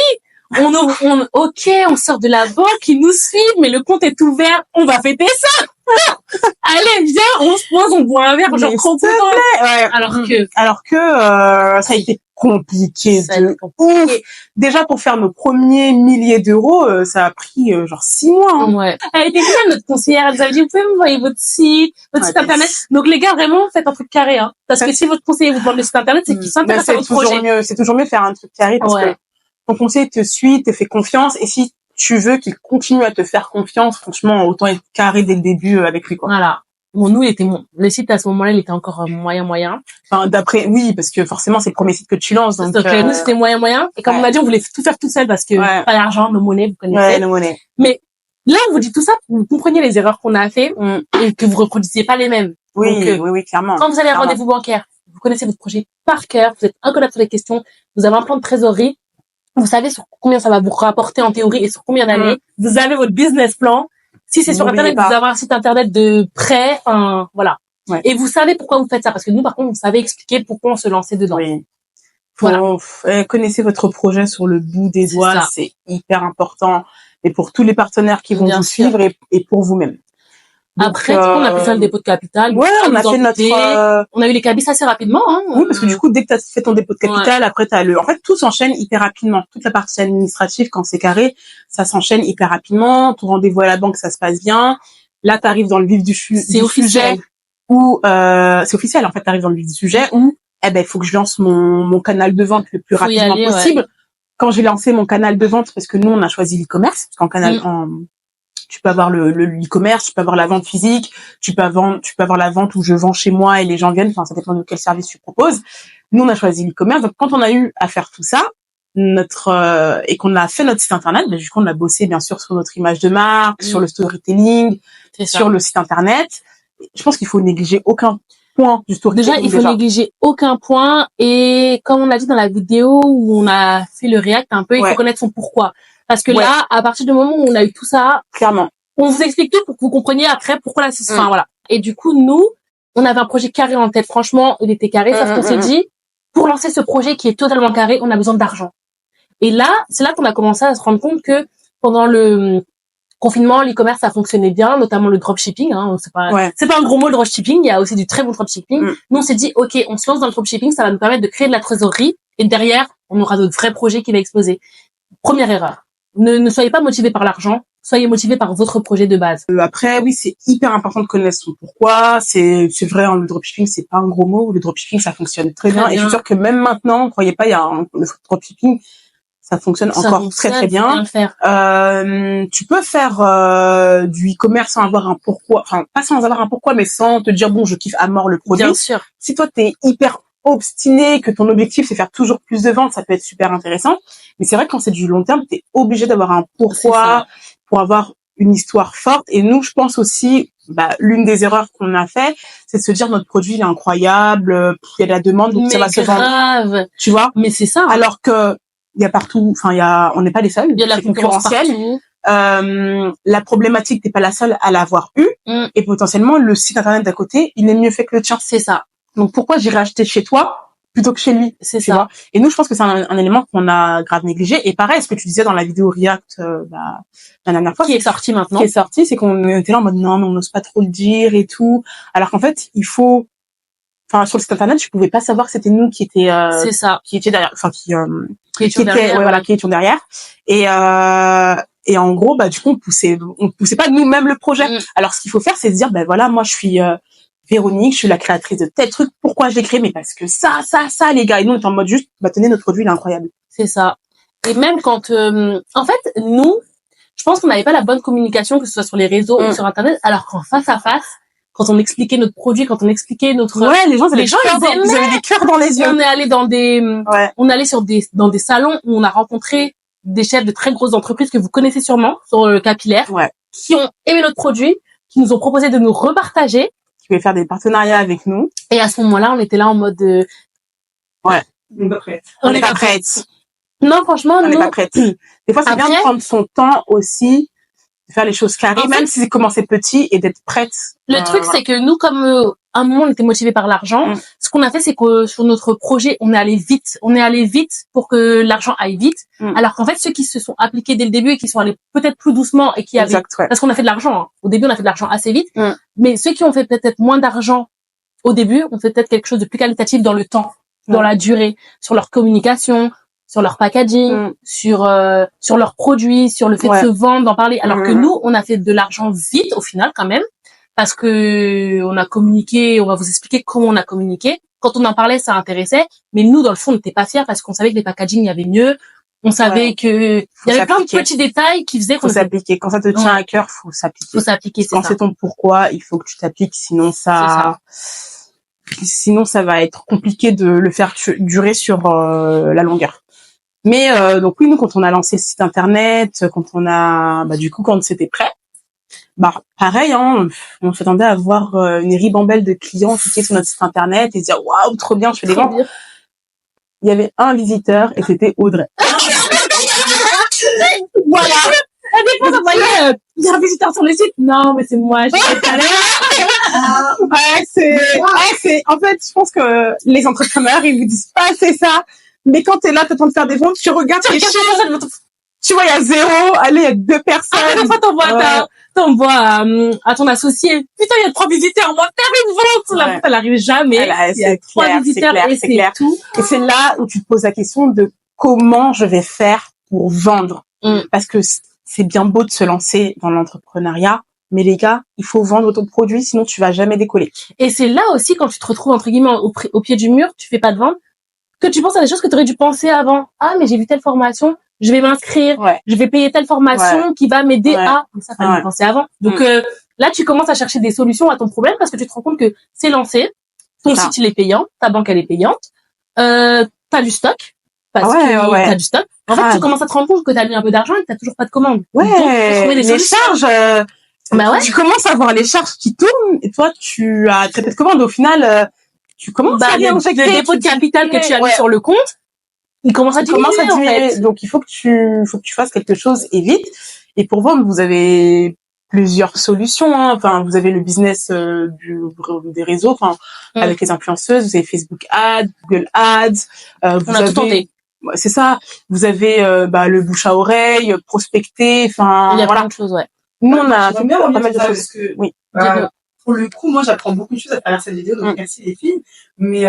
Speaker 1: On sort de la banque, ils nous suivent, mais le compte est ouvert. On va fêter ça. Allez, viens, on se pose, on boit un verre, genre trop content.
Speaker 2: Alors que ça a été compliqué de ouf. Déjà pour faire nos premiers milliers d'euros, ça a pris genre 6 mois.
Speaker 1: Elle était bien notre conseillère, elle nous a dit vous pouvez m'envoyer votre site internet. Donc les gars, vraiment faites un truc carré, hein. Parce que si votre conseiller vous demande le site internet, c'est qu'il s'intéresse à votre projet.
Speaker 2: C'est toujours mieux de faire un truc carré parce que ton conseiller te suit, te fait confiance, et si tu veux qu'il continue à te faire confiance, franchement, autant être carré dès le début avec lui, quoi.
Speaker 1: Voilà. Bon, nous, le site, à ce moment-là, il était encore moyen.
Speaker 2: Enfin, parce que forcément, c'est le premier site que tu lances, donc.
Speaker 1: Nous, c'était moyen. Et comme on a dit, on voulait tout faire tout seul parce que pas d'argent, nos monnaies, vous connaissez.
Speaker 2: Ouais, nos monnaies.
Speaker 1: Mais là, on vous dit tout ça pour que vous compreniez les erreurs qu'on a fait et que vous reproduisiez pas les mêmes.
Speaker 2: Oui, clairement.
Speaker 1: Quand vous allez à un rendez-vous bancaire, vous connaissez votre projet par cœur, vous êtes incollable sur les questions, vous avez un plan de trésorerie, vous savez sur combien ça va vous rapporter en théorie et sur combien d'années, vous avez votre business plan. Si c'est sur internet, vous avez un site internet de prêt, voilà. Et vous savez pourquoi vous faites ça, parce que nous, par contre, on savait expliquer pourquoi on se lançait dedans.
Speaker 2: Connaissez votre projet sur le bout des doigts, c'est hyper important. Et pour tous les partenaires qui vont vous suivre et pour vous-même.
Speaker 1: Donc, après, on a pu faire le dépôt de capital.
Speaker 2: On a fait
Speaker 1: on a eu les cabis assez rapidement, hein.
Speaker 2: Oui, parce que du coup, dès que tu as fait ton dépôt de capital, après en fait, tout s'enchaîne hyper rapidement. Toute la partie administrative, quand c'est carré, ça s'enchaîne hyper rapidement. Ton rendez-vous à la banque, ça se passe bien. Là, tu arrives dans le vif du sujet où, c'est officiel, en fait, tu arrives dans le vif du sujet où, il faut que je lance mon canal de vente le plus rapidement possible. Quand j'ai lancé mon canal de vente, parce que nous, on a choisi l'e-commerce, parce qu'en tu peux avoir le e-commerce, tu peux avoir la vente physique, tu peux avoir la vente où je vends chez moi et les gens viennent, enfin, ça dépend de quel service tu proposes. Nous, on a choisi l'e-commerce. Donc, quand on a eu à faire tout ça, et qu'on a fait notre site internet, du coup, on a bossé, bien sûr, sur notre image de marque, sur le storytelling, sur le site internet. Je pense qu'il faut négliger aucun point du storytelling.
Speaker 1: Déjà, il faut négliger aucun point. Et comme on a dit dans la vidéo où on a fait le react un peu, il faut connaître son pourquoi. Parce que là, à partir du moment où on a eu tout ça,
Speaker 2: clairement,
Speaker 1: on vous explique tout pour que vous compreniez après pourquoi enfin, voilà. Et du coup, nous, on avait un projet carré en tête. Franchement, il était carré. Sauf qu'on s'est dit, pour lancer ce projet qui est totalement carré, on a besoin d'argent. Et là, c'est là qu'on a commencé à se rendre compte que pendant Confinement, l'e-commerce, ça fonctionnait bien, notamment le dropshipping, hein. C'est pas un gros mot, le dropshipping. Il y a aussi du très bon dropshipping. Nous, on s'est dit, OK, on se lance dans le dropshipping, ça va nous permettre de créer de la trésorerie. Et derrière, on aura de vrais projets qui vont exploser. Première erreur. Ne soyez pas motivé par l'argent. Soyez motivé par votre projet de base.
Speaker 2: Après, oui, c'est hyper important de connaître son pourquoi. C'est vrai, hein, le dropshipping, c'est pas un gros mot. Le dropshipping, ça fonctionne très bien. Et je suis sûre que même maintenant, croyez pas, le dropshipping, ça fonctionne encore très bien. Tu peux faire du e-commerce sans avoir un pourquoi, enfin pas sans avoir un pourquoi, mais sans te dire bon, je kiffe à mort le produit.
Speaker 1: Bien sûr.
Speaker 2: Si toi t'es hyper obstiné, que ton objectif c'est faire toujours plus de ventes, ça peut être super intéressant. Mais c'est vrai que quand c'est du long terme, t'es obligé d'avoir un pourquoi pour avoir une histoire forte. Et nous, je pense aussi, l'une des erreurs qu'on a fait, c'est de se dire notre produit il est incroyable, il y a de la demande, donc ça va se vendre. Tu vois?
Speaker 1: Mais c'est ça.
Speaker 2: Alors que il y a partout, on n'est pas les seuls.
Speaker 1: Il y a la concurrence partout.
Speaker 2: La problématique, t'es pas la seule à l'avoir eu. Et potentiellement, le site internet d'à côté, il est mieux fait que le tien.
Speaker 1: C'est ça.
Speaker 2: Donc, pourquoi j'irais acheter chez toi plutôt que chez lui?
Speaker 1: C'est ça.
Speaker 2: Vois. Et nous, je pense que c'est un élément qu'on a grave négligé. Et pareil, ce que tu disais dans la vidéo React, la dernière fois.
Speaker 1: Qui est sorti maintenant.
Speaker 2: Qui est sorti, c'est qu'on était là en mode non, mais on n'ose pas trop le dire et tout. Alors qu'en fait, sur le site internet, je pouvais pas savoir que c'était nous qui étions derrière, qui étions derrière. Et en gros, du coup, on poussait pas nous-mêmes le projet. Alors, ce qu'il faut faire, c'est se dire, voilà, moi, je suis Véronique, je suis la créatrice de tel truc. Pourquoi je l'ai créé? Mais parce que ça, les gars. Et nous, on est en mode juste, tenez, notre produit, il est incroyable.
Speaker 1: C'est ça. Et même quand, en fait, nous, je pense qu'on n'avait pas la bonne communication, que ce soit sur les réseaux ou sur Internet, alors qu'en face à face, quand on expliquait notre produit, quand on expliquait notre...
Speaker 2: Ouais, les gens, ils avaient des cœurs dans les yeux.
Speaker 1: On est allé on allait dans des salons où on a rencontré des chefs de très grosses entreprises que vous connaissez sûrement sur le capillaire, qui ont aimé notre produit, qui nous ont proposé de nous repartager,
Speaker 2: qui voulaient faire des partenariats avec nous.
Speaker 1: Et à ce moment-là, on était là en mode
Speaker 2: on n'est pas prête.
Speaker 1: Non, franchement,
Speaker 2: on n'est pas prête. Des fois, c'est bien de prendre son temps aussi, de faire les choses carrées, même si c'est commencer petit et d'être prête.
Speaker 1: Le truc, c'est que nous, comme à un moment, on était motivés par l'argent, ce qu'on a fait, c'est que sur notre projet, on est allé vite. On est allé vite pour que l'argent aille vite. Alors qu'en fait, ceux qui se sont appliqués dès le début et qui sont allés peut-être plus doucement et qui avaient... Parce qu'on a fait de l'argent. Hein. Au début, on a fait de l'argent assez vite. Mais ceux qui ont fait peut-être moins d'argent au début, ont fait peut-être quelque chose de plus qualitatif dans le temps, dans la durée, sur leur communication, sur leur packaging, sur leurs produits, sur le fait de se vendre, d'en parler. Alors que nous, on a fait de l'argent vite au final quand même, parce que on a communiqué, on va vous expliquer comment on a communiqué. Quand on en parlait, ça intéressait, mais nous, dans le fond, on n'était pas fiers parce qu'on savait que les packaging, il y avait mieux. On savait que il y avait plein de petits détails qui faisaient qu'on
Speaker 2: s'appliquer. Quand ça te tient à cœur, faut s'appliquer.
Speaker 1: Faut s'appliquer,
Speaker 2: quand c'est ton pourquoi, il faut que tu t'appliques, sinon ça va être compliqué de le faire durer sur la longueur. Mais donc oui, nous quand on a lancé le site internet, quand on a quand c'était prêt, pareil, hein, on s'attendait à voir une ribambelle de clients cliquer sur notre site internet et se dire waouh, trop bien, je fais des ventes. Il y avait un visiteur et c'était Audrey.
Speaker 1: Voilà. À des fois, on voyait il y a un visiteur sur le site. Non, mais c'est moi, je suis
Speaker 2: en fait, je pense que les entrepreneurs, ils vous disent pas c'est ça. Mais quand t'es là, t'es en train de faire des ventes, tu regardes tes chiffres. Tu vois, il y a 0, allez, il y a 2 personnes.
Speaker 1: Ah, des fois, t'envoies à ton associé. Putain, il y a 3 visiteurs. Moi, faire une vente. La vente, elle arrive jamais.
Speaker 2: Il y a 3 visiteurs et c'est tout. Et c'est là où tu te poses la question de comment je vais faire pour vendre. Parce que c'est bien beau de se lancer dans l'entrepreneuriat. Mais les gars, il faut vendre ton produit, sinon tu vas jamais décoller.
Speaker 1: Et c'est là aussi, quand tu te retrouves, entre guillemets, au pied du mur, tu fais pas de vente, que tu penses à des choses que tu aurais dû penser avant. Ah, mais j'ai vu telle formation, je vais m'inscrire, je vais payer telle formation qui va m'aider à... Mais ça, fallait penser avant. Donc là, tu commences à chercher des solutions à ton problème parce que tu te rends compte que c'est lancé, ton site, il est payant, ta banque, elle est payante, t'as du stock, parce que t'as du stock. En fait, tu commences à te rendre compte que t'as mis un peu d'argent et que t'as toujours pas de commande.
Speaker 2: Donc, les charges... tu commences à voir les charges qui tournent et toi, tu as très peu de commandes. Au final... tu commences à
Speaker 1: le dépôt de capital que tu as mis sur le compte, il commence à diminuer, en fait.
Speaker 2: Donc, il faut que tu fasses quelque chose et vite. Et pour vendre, vous avez plusieurs solutions, hein. Enfin, vous avez le business, des réseaux, enfin, avec les influenceuses, vous avez Facebook Ads, Google Ads,
Speaker 1: on a tout tenté.
Speaker 2: C'est ça. Vous avez, le bouche à oreille, prospecter, enfin,
Speaker 1: il y a plein de choses,
Speaker 2: Nous, on a
Speaker 3: j'aime bien
Speaker 2: pas
Speaker 3: revenir
Speaker 2: mal de
Speaker 3: sur ça,
Speaker 2: choses.
Speaker 3: parce que,
Speaker 2: Oui.
Speaker 3: pour le coup, moi, j'apprends beaucoup de choses à travers cette vidéo, donc merci les filles. Mais,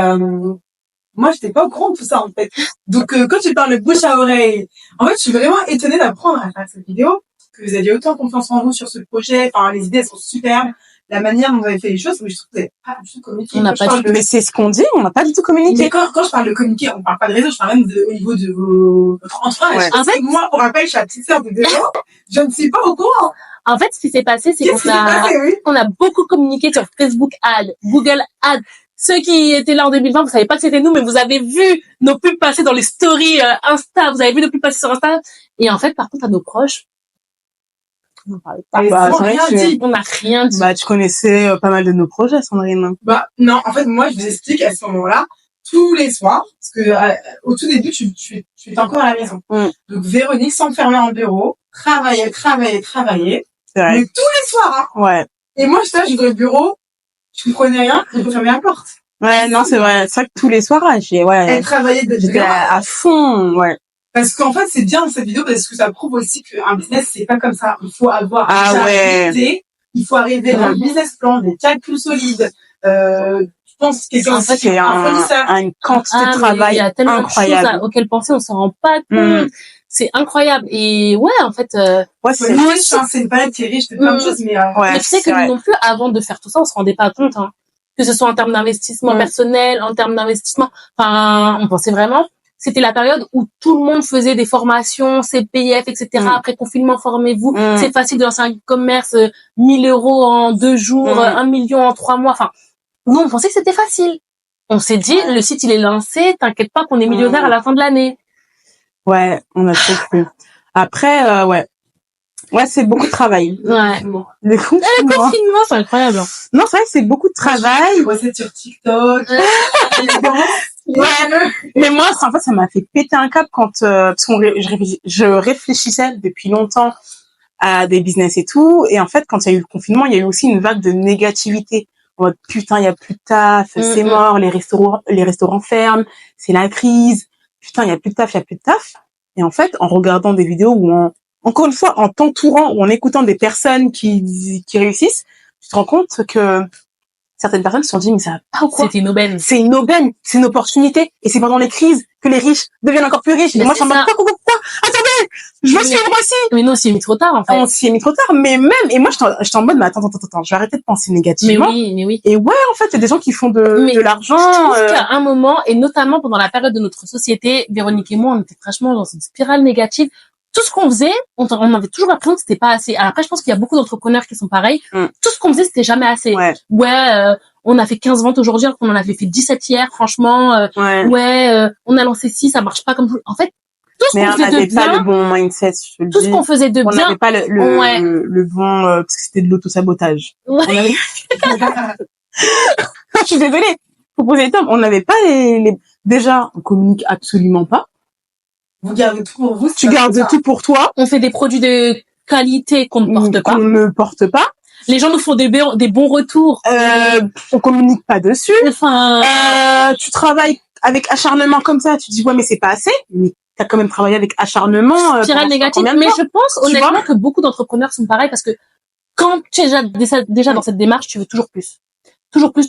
Speaker 3: moi, j'étais pas au courant de tout ça, en fait. Donc, quand tu parles de bouche à oreille, en fait, je suis vraiment étonnée d'apprendre à travers cette vidéo que vous aviez autant confiance en vous sur ce projet. Enfin, les idées, elles sont superbes. La manière dont vous avez fait les choses, mais je trouve que vous n'avez pas du tout communiqué.
Speaker 1: On n'a pas
Speaker 2: Mais c'est ce qu'on dit, on n'a pas du tout communiqué.
Speaker 3: Mais quand je parle de communiquer, on parle pas de réseau, je parle même au niveau de votre entourage.
Speaker 1: Ouais. En fait,
Speaker 3: moi, pour rappel, je suis la petite sœur de Déo, je ne suis pas au courant.
Speaker 1: En fait, ce qui s'est passé, c'est qu'on a beaucoup communiqué sur Facebook Ads, Google Ads. Ceux qui étaient là en 2020, vous savez pas que c'était nous, mais vous avez vu nos pubs passer dans les stories Insta, vous avez vu nos pubs passer sur Insta. Et en fait, par contre, à nos proches, on n'en parlait pas. On n'a rien dit.
Speaker 2: Bah, tu connaissais pas mal de nos projets, Sandrine.
Speaker 3: Bah, non, en fait, moi, je vous explique à ce moment-là, tous les soirs, parce que au tout début, tu étais encore à la maison. Donc, Véronique s'enfermait en bureau, travaillait.
Speaker 2: C'est vrai.
Speaker 3: Mais tous les soirs, hein.
Speaker 2: Ouais.
Speaker 3: Et moi, j'étais dans le bureau, je comprenais rien, je refermais la porte.
Speaker 2: Ouais, non, c'est vrai. C'est vrai que tous les soirs,
Speaker 3: Elle travaillait
Speaker 2: j'étais à fond, ouais.
Speaker 3: Parce qu'en fait, c'est bien cette vidéo parce que ça prouve aussi qu'un business, c'est pas comme ça. Il faut avoir il faut arriver dans le business plan, des calculs solides. Je pense que
Speaker 2: en fait, c'est une quantité de travail
Speaker 1: il y a tellement
Speaker 2: incroyable.
Speaker 1: de choses auxquelles penser, on s'en rend pas compte. C'est incroyable. Et ouais, en fait,
Speaker 3: c'est une palette qui est riche de plein de choses, mais
Speaker 1: tu sais que nous non plus, avant de faire tout ça, on se rendait pas compte, hein. Que ce soit en termes d'investissement personnel, en termes d'investissement. Enfin, on pensait vraiment, c'était la période où tout le monde faisait des formations, CPF, etc. Après confinement, formez-vous. C'est facile de lancer un e-commerce, 1000 euros en 2 jours, 1 million en 3 mois. Enfin, nous, on pensait que c'était facile. On s'est dit, le site, il est lancé, t'inquiète pas qu'on est millionnaire à la fin de l'année.
Speaker 2: Ouais, on a trop cru. Après, ouais, c'est beaucoup de travail.
Speaker 1: Ouais.
Speaker 2: Le
Speaker 1: confinement, c'est incroyable.
Speaker 2: Non, c'est vrai que c'est beaucoup de travail.
Speaker 3: C'est sur TikTok.
Speaker 2: Mais moi, en fait, ça m'a fait péter un câble quand, parce que je réfléchissais depuis longtemps à des business et tout. Et en fait, quand il y a eu le confinement, il y a eu aussi une vague de négativité. En mode, putain, il y a plus de taf, c'est mort, les restaurants ferment, c'est la crise. Putain, il y a plus de taf. Et en fait, en regardant des vidéos encore une fois, en t'entourant ou en écoutant des personnes qui réussissent, tu te rends compte que certaines personnes se sont dit, mais ça va pas ou quoi?
Speaker 1: C'est une aubaine.
Speaker 2: C'est une aubaine, c'est une opportunité. Et c'est pendant les crises que les riches deviennent encore plus riches. Et moi, je suis en mode, quoi? Attendez! Je me suis aussi!
Speaker 1: Mais non, on s'y est mis trop tard, en fait.
Speaker 2: On s'y est mis trop tard, mais même, et moi, j'étais en mode, mais attends, je vais arrêter de penser négativement.
Speaker 1: Mais oui.
Speaker 2: Et ouais, en fait, il y a des gens qui font de l'argent.
Speaker 1: Je trouve qu'à un moment, et notamment pendant la période de notre société, Véronique et moi, on était franchement dans une spirale négative. Tout ce qu'on faisait, on avait toujours l'impression que c'était pas assez. Alors après, je pense qu'il y a beaucoup d'entrepreneurs qui sont pareils. Tout ce qu'on faisait, c'était jamais assez. On a fait 15 ventes aujourd'hui, alors qu'on en avait fait 17 hier, franchement. On a lancé 6, ça marche pas comme tout. En fait, tout ce qu'on faisait de bien.
Speaker 2: On n'avait pas le bon mindset, je te le dis.
Speaker 1: Tout ce qu'on faisait de bien.
Speaker 2: On n'avait pas le bon, parce que c'était de l'auto-sabotage.
Speaker 1: Ouais.
Speaker 2: Je suis désolée. Faut poser les termes. On n'avait pas déjà, on communique absolument pas.
Speaker 3: Vous gardez tout pour vous.
Speaker 2: Tu gardes tout pour toi.
Speaker 1: On fait des produits de qualité qu'on ne porte pas. Les gens nous font des bons retours.
Speaker 2: On communique pas dessus.
Speaker 1: Enfin,
Speaker 2: tu travailles avec acharnement comme ça. Tu dis, ouais, mais c'est pas assez. Mais t'as quand même travaillé avec acharnement.
Speaker 1: Spirale négative. Mais je pense honnêtement que beaucoup d'entrepreneurs sont pareils parce que quand tu es déjà dans cette démarche, tu veux toujours plus. Toujours plus.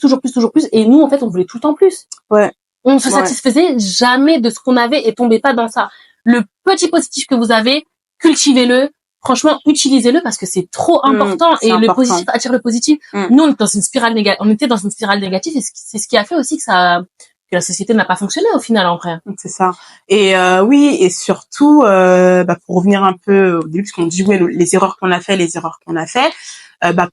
Speaker 1: Et nous, en fait, on voulait tout le temps plus.
Speaker 2: Ouais.
Speaker 1: On ne se satisfaisait jamais de ce qu'on avait et tombait pas dans ça. Le petit positif que vous avez, cultivez-le. Franchement, utilisez-le parce que c'est trop important le positif attire le positif. Nous, on était dans une spirale négative et c'est ce qui a fait aussi que la société n'a pas fonctionné au final, en vrai.
Speaker 2: C'est ça. Et oui, et surtout, pour revenir un peu au début, parce qu'on dit les erreurs qu'on a fait,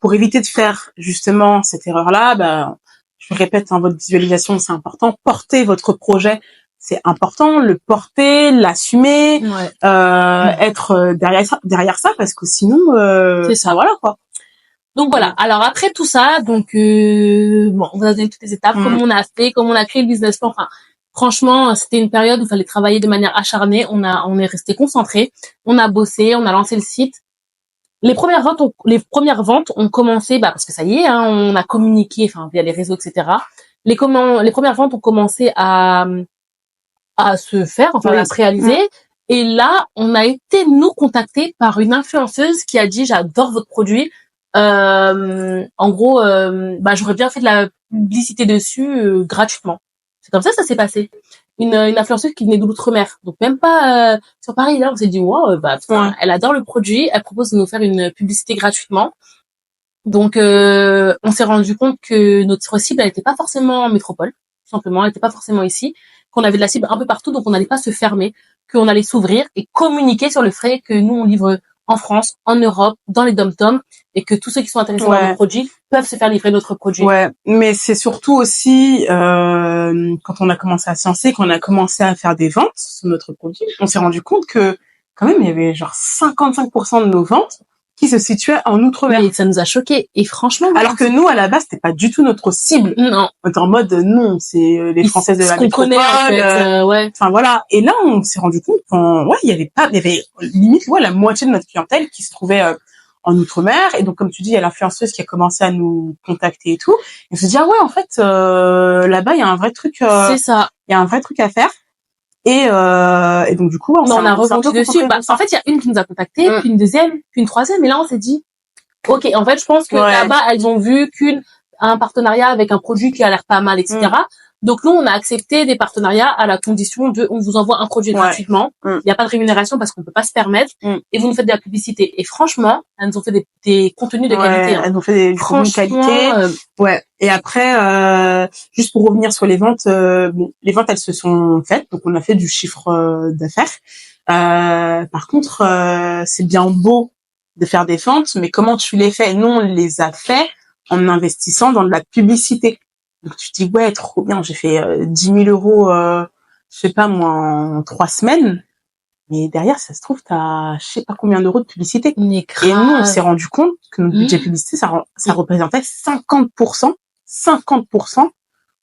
Speaker 2: pour éviter de faire justement cette erreur-là, je répète, votre visualisation, c'est important. Porter votre projet, c'est important. Le porter, l'assumer, être derrière ça, parce que sinon,
Speaker 1: c'est ça.
Speaker 2: Voilà quoi.
Speaker 1: Donc voilà. Alors après tout ça, on vous a donné toutes les étapes, comment on a fait, comment on a créé le business plan. Enfin, franchement, c'était une période où il fallait travailler de manière acharnée. On est resté concentré, on a bossé, on a lancé le site. Les premières ventes ont commencé, parce que ça y est, on a communiqué, via les réseaux, etc. Les premières ventes ont commencé à se faire, à se réaliser. Et là, on a été, nous, contactés par une influenceuse qui a dit, j'adore votre produit. En gros, j'aurais bien fait de la publicité dessus gratuitement. C'est comme ça s'est passé. Une influenceuse qui venait de l'outre-mer. Donc même pas sur Paris. Là, on s'est dit, wow, elle adore le produit. Elle propose de nous faire une publicité gratuitement. Donc, on s'est rendu compte que notre cible, elle n'était pas forcément en métropole, tout simplement. Elle n'était pas forcément ici. Qu'on avait de la cible un peu partout, donc on n'allait pas se fermer, qu'on allait s'ouvrir et communiquer sur le fait que nous, on livre en France, en Europe, dans les dom-toms, et que tous ceux qui sont intéressés par nos produits peuvent se faire livrer notre produit.
Speaker 2: Ouais, mais c'est surtout aussi quand on a commencé à se lancer, qu'on a commencé à faire des ventes sur notre produit, on s'est rendu compte que quand même il y avait genre 55% de nos ventes qui se situaient en outre-mer.
Speaker 1: Et ça nous a choqués. Et franchement,
Speaker 2: alors que nous à la base c'était pas du tout notre cible.
Speaker 1: Non.
Speaker 2: On était en mode non, c'est les Françaises de la métropole.
Speaker 1: Connaît, en fait, ouais.
Speaker 2: Enfin voilà. Et là on s'est rendu compte il y avait limite la moitié de notre clientèle qui se trouvait en outre-mer. Et donc, comme tu dis, il y a l'influenceuse qui a commencé à nous contacter et tout. Et on se dit, ah ouais, en fait, là-bas, il y a un vrai truc.
Speaker 1: C'est ça.
Speaker 2: Il y a un vrai truc à faire. Et donc, du coup,
Speaker 1: on a rebondi dessus. En fait, il y a une qui nous a contacté, puis une deuxième, puis une troisième. Et là, on s'est dit, ok, en fait, je pense que là-bas, elles ont vu un partenariat avec un produit qui a l'air pas mal, etc. Donc nous, on a accepté des partenariats à la condition on vous envoie un produit gratuitement. Il n'y a pas de rémunération parce qu'on peut pas se permettre. Et vous nous faites de la publicité. Et franchement, elles nous ont fait des contenus de qualité.
Speaker 2: Elles nous ont fait des contenus de qualité. Ouais. Et après, juste pour revenir sur les ventes, les ventes, elles se sont faites. Donc on a fait du chiffre d'affaires. Par contre, c'est bien beau de faire des ventes, mais comment tu les fais? Nous, on les a fait en investissant dans de la publicité. Donc tu te dis ouais trop bien, j'ai fait 10 000 euros, je sais pas moi en 3 semaines, mais derrière ça se trouve t'as je sais pas combien d'euros de publicité. Et nous on s'est rendu compte que notre budget publicité ça représentait 50%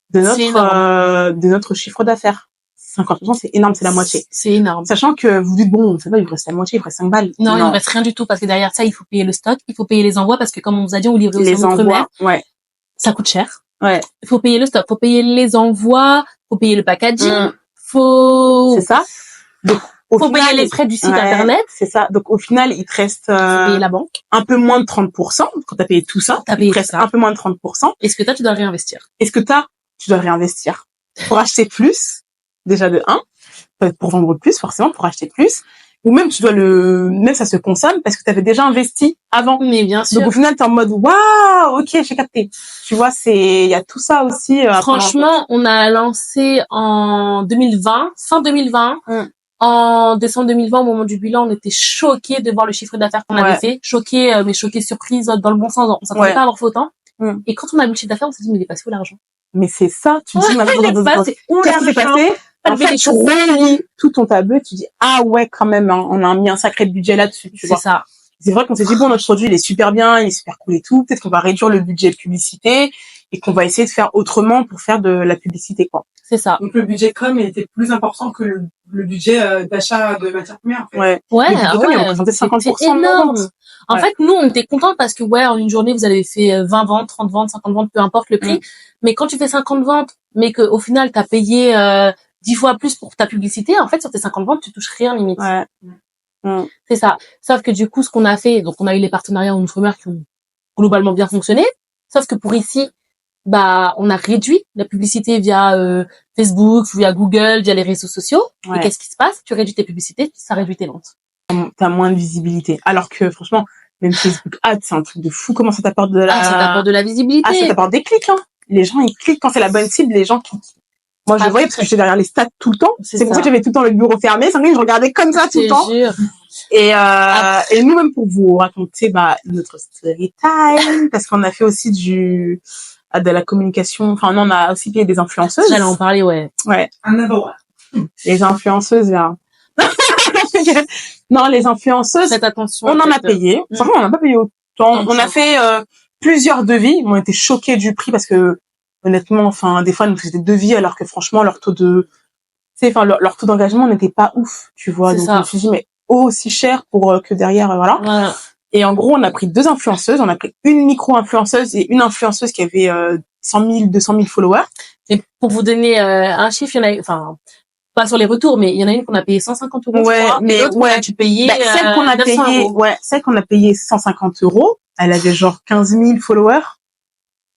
Speaker 2: de notre chiffre d'affaires. 50% c'est énorme, c'est la moitié.
Speaker 1: C'est énorme.
Speaker 2: Sachant que vous dites bon ça va il vous reste la moitié, il vous reste 5 balles.
Speaker 1: Non, il ne reste rien du tout parce que derrière ça il faut payer le stock, il faut payer les envois parce que comme on vous a dit on livre aussi en outre-mer.
Speaker 2: Ouais.
Speaker 1: Ça coûte cher.
Speaker 2: Ouais.
Speaker 1: Il faut payer le stock, faut payer les envois, faut payer le packaging,
Speaker 2: C'est ça. Donc,
Speaker 1: faut payer les frais du site internet.
Speaker 2: C'est ça. Donc, au final, il te reste,
Speaker 1: faut payer la banque.
Speaker 2: Un peu moins de 30%. Quand t'as payé tout ça, il te reste un peu moins de 30%.
Speaker 1: Est-ce que tu dois réinvestir?
Speaker 2: Tu dois réinvestir pour acheter plus, déjà de 1, pour vendre plus, forcément, pour acheter plus. Ou même même ça se consomme parce que tu avais déjà investi avant.
Speaker 1: Mais bien sûr.
Speaker 2: Donc au final t'es en mode waouh, ok, j'ai capté. Tu vois, il y a tout ça aussi.
Speaker 1: Franchement, on a lancé en 2020, fin 2020. En décembre 2020, au moment du bilan, on était choqués de voir le chiffre d'affaires qu'on avait fait. Choqués, mais choqués, surprise dans le bon sens. On s'attendait pas à avoir fait autant. Et quand on a vu le chiffre d'affaires, on s'est dit mais il est passé où l'argent?
Speaker 2: Mais c'est ça, tu dis
Speaker 1: qu'est-ce qui s'est passé?
Speaker 2: En fait, tu relis tout ton tableau et tu dis, ah ouais, quand même, hein, on a mis un sacré budget là-dessus, tu vois.
Speaker 1: C'est ça.
Speaker 2: C'est vrai qu'on s'est dit, bon, notre produit, il est super bien, il est super cool et tout. Peut-être qu'on va réduire le budget de publicité et qu'on va essayer de faire autrement pour faire de la publicité, quoi.
Speaker 1: C'est ça.
Speaker 3: Donc, le budget com était plus important que le budget d'achat de matières premières, en fait.
Speaker 2: Ouais. Il représentait 50%.
Speaker 1: C'est énorme. En fait, nous, on était contents parce que, en une journée, vous avez fait 20 ventes, 30 ventes, 50 ventes, peu importe le prix. Mais quand tu fais 50 ventes, mais qu'au final, t'as payé 10 fois plus pour ta publicité, en fait, sur tes 50 ventes, tu touches rien, limite.
Speaker 2: Ouais.
Speaker 1: C'est ça. Sauf que du coup, ce qu'on a fait, donc on a eu les partenariats en outre-mer qui ont globalement bien fonctionné. Sauf que pour ici, on a réduit la publicité via Facebook, via Google, via les réseaux sociaux. Et qu'est-ce qui se passe? Tu réduis tes publicités, ça réduit tes ventes.
Speaker 2: T'as moins de visibilité. Alors que, franchement, même Facebook Ads, c'est un truc de fou. Comment ça t'apporte de
Speaker 1: ça t'apporte de la visibilité.
Speaker 2: Ça t'apporte des clics, hein. Les gens, ils cliquent quand c'est la bonne cible, les gens cliquent. Moi, je voyais parce que j'étais derrière les stats tout le temps. C'est pour ça que j'avais tout le temps le bureau fermé. C'est vrai que je regardais comme ça tout le temps. Et nous, même pour vous raconter, notre story time, parce qu'on a fait aussi de la communication. Enfin, on a aussi payé des influenceuses.
Speaker 1: J'allais en parler, ouais.
Speaker 3: Un abord.
Speaker 2: Les influenceuses, là. Non, les influenceuses.
Speaker 1: Faites attention.
Speaker 2: On en a payé. Franchement, on n'a pas payé autant. On a fait plusieurs devis. On était choqués du prix parce que, honnêtement, enfin, des fois, ils nous faisaient des devis alors que franchement, leur taux d'engagement n'était pas ouf, tu vois. Donc, je me suis dit, mais aussi cher pour que derrière, voilà. Et en gros, on a pris 2 influenceuses. On a pris une micro-influenceuse et une influenceuse qui avait 100 000, 200 000 followers.
Speaker 1: Et pour vous donner un chiffre, il y en a, pas sur les retours, mais il y en a une qu'on a payé 150 €.
Speaker 2: Ouais, mais
Speaker 1: tu payais,
Speaker 2: celle qu'on a payé, celle qu'on a payé 150 €, elle avait genre 15 000 followers.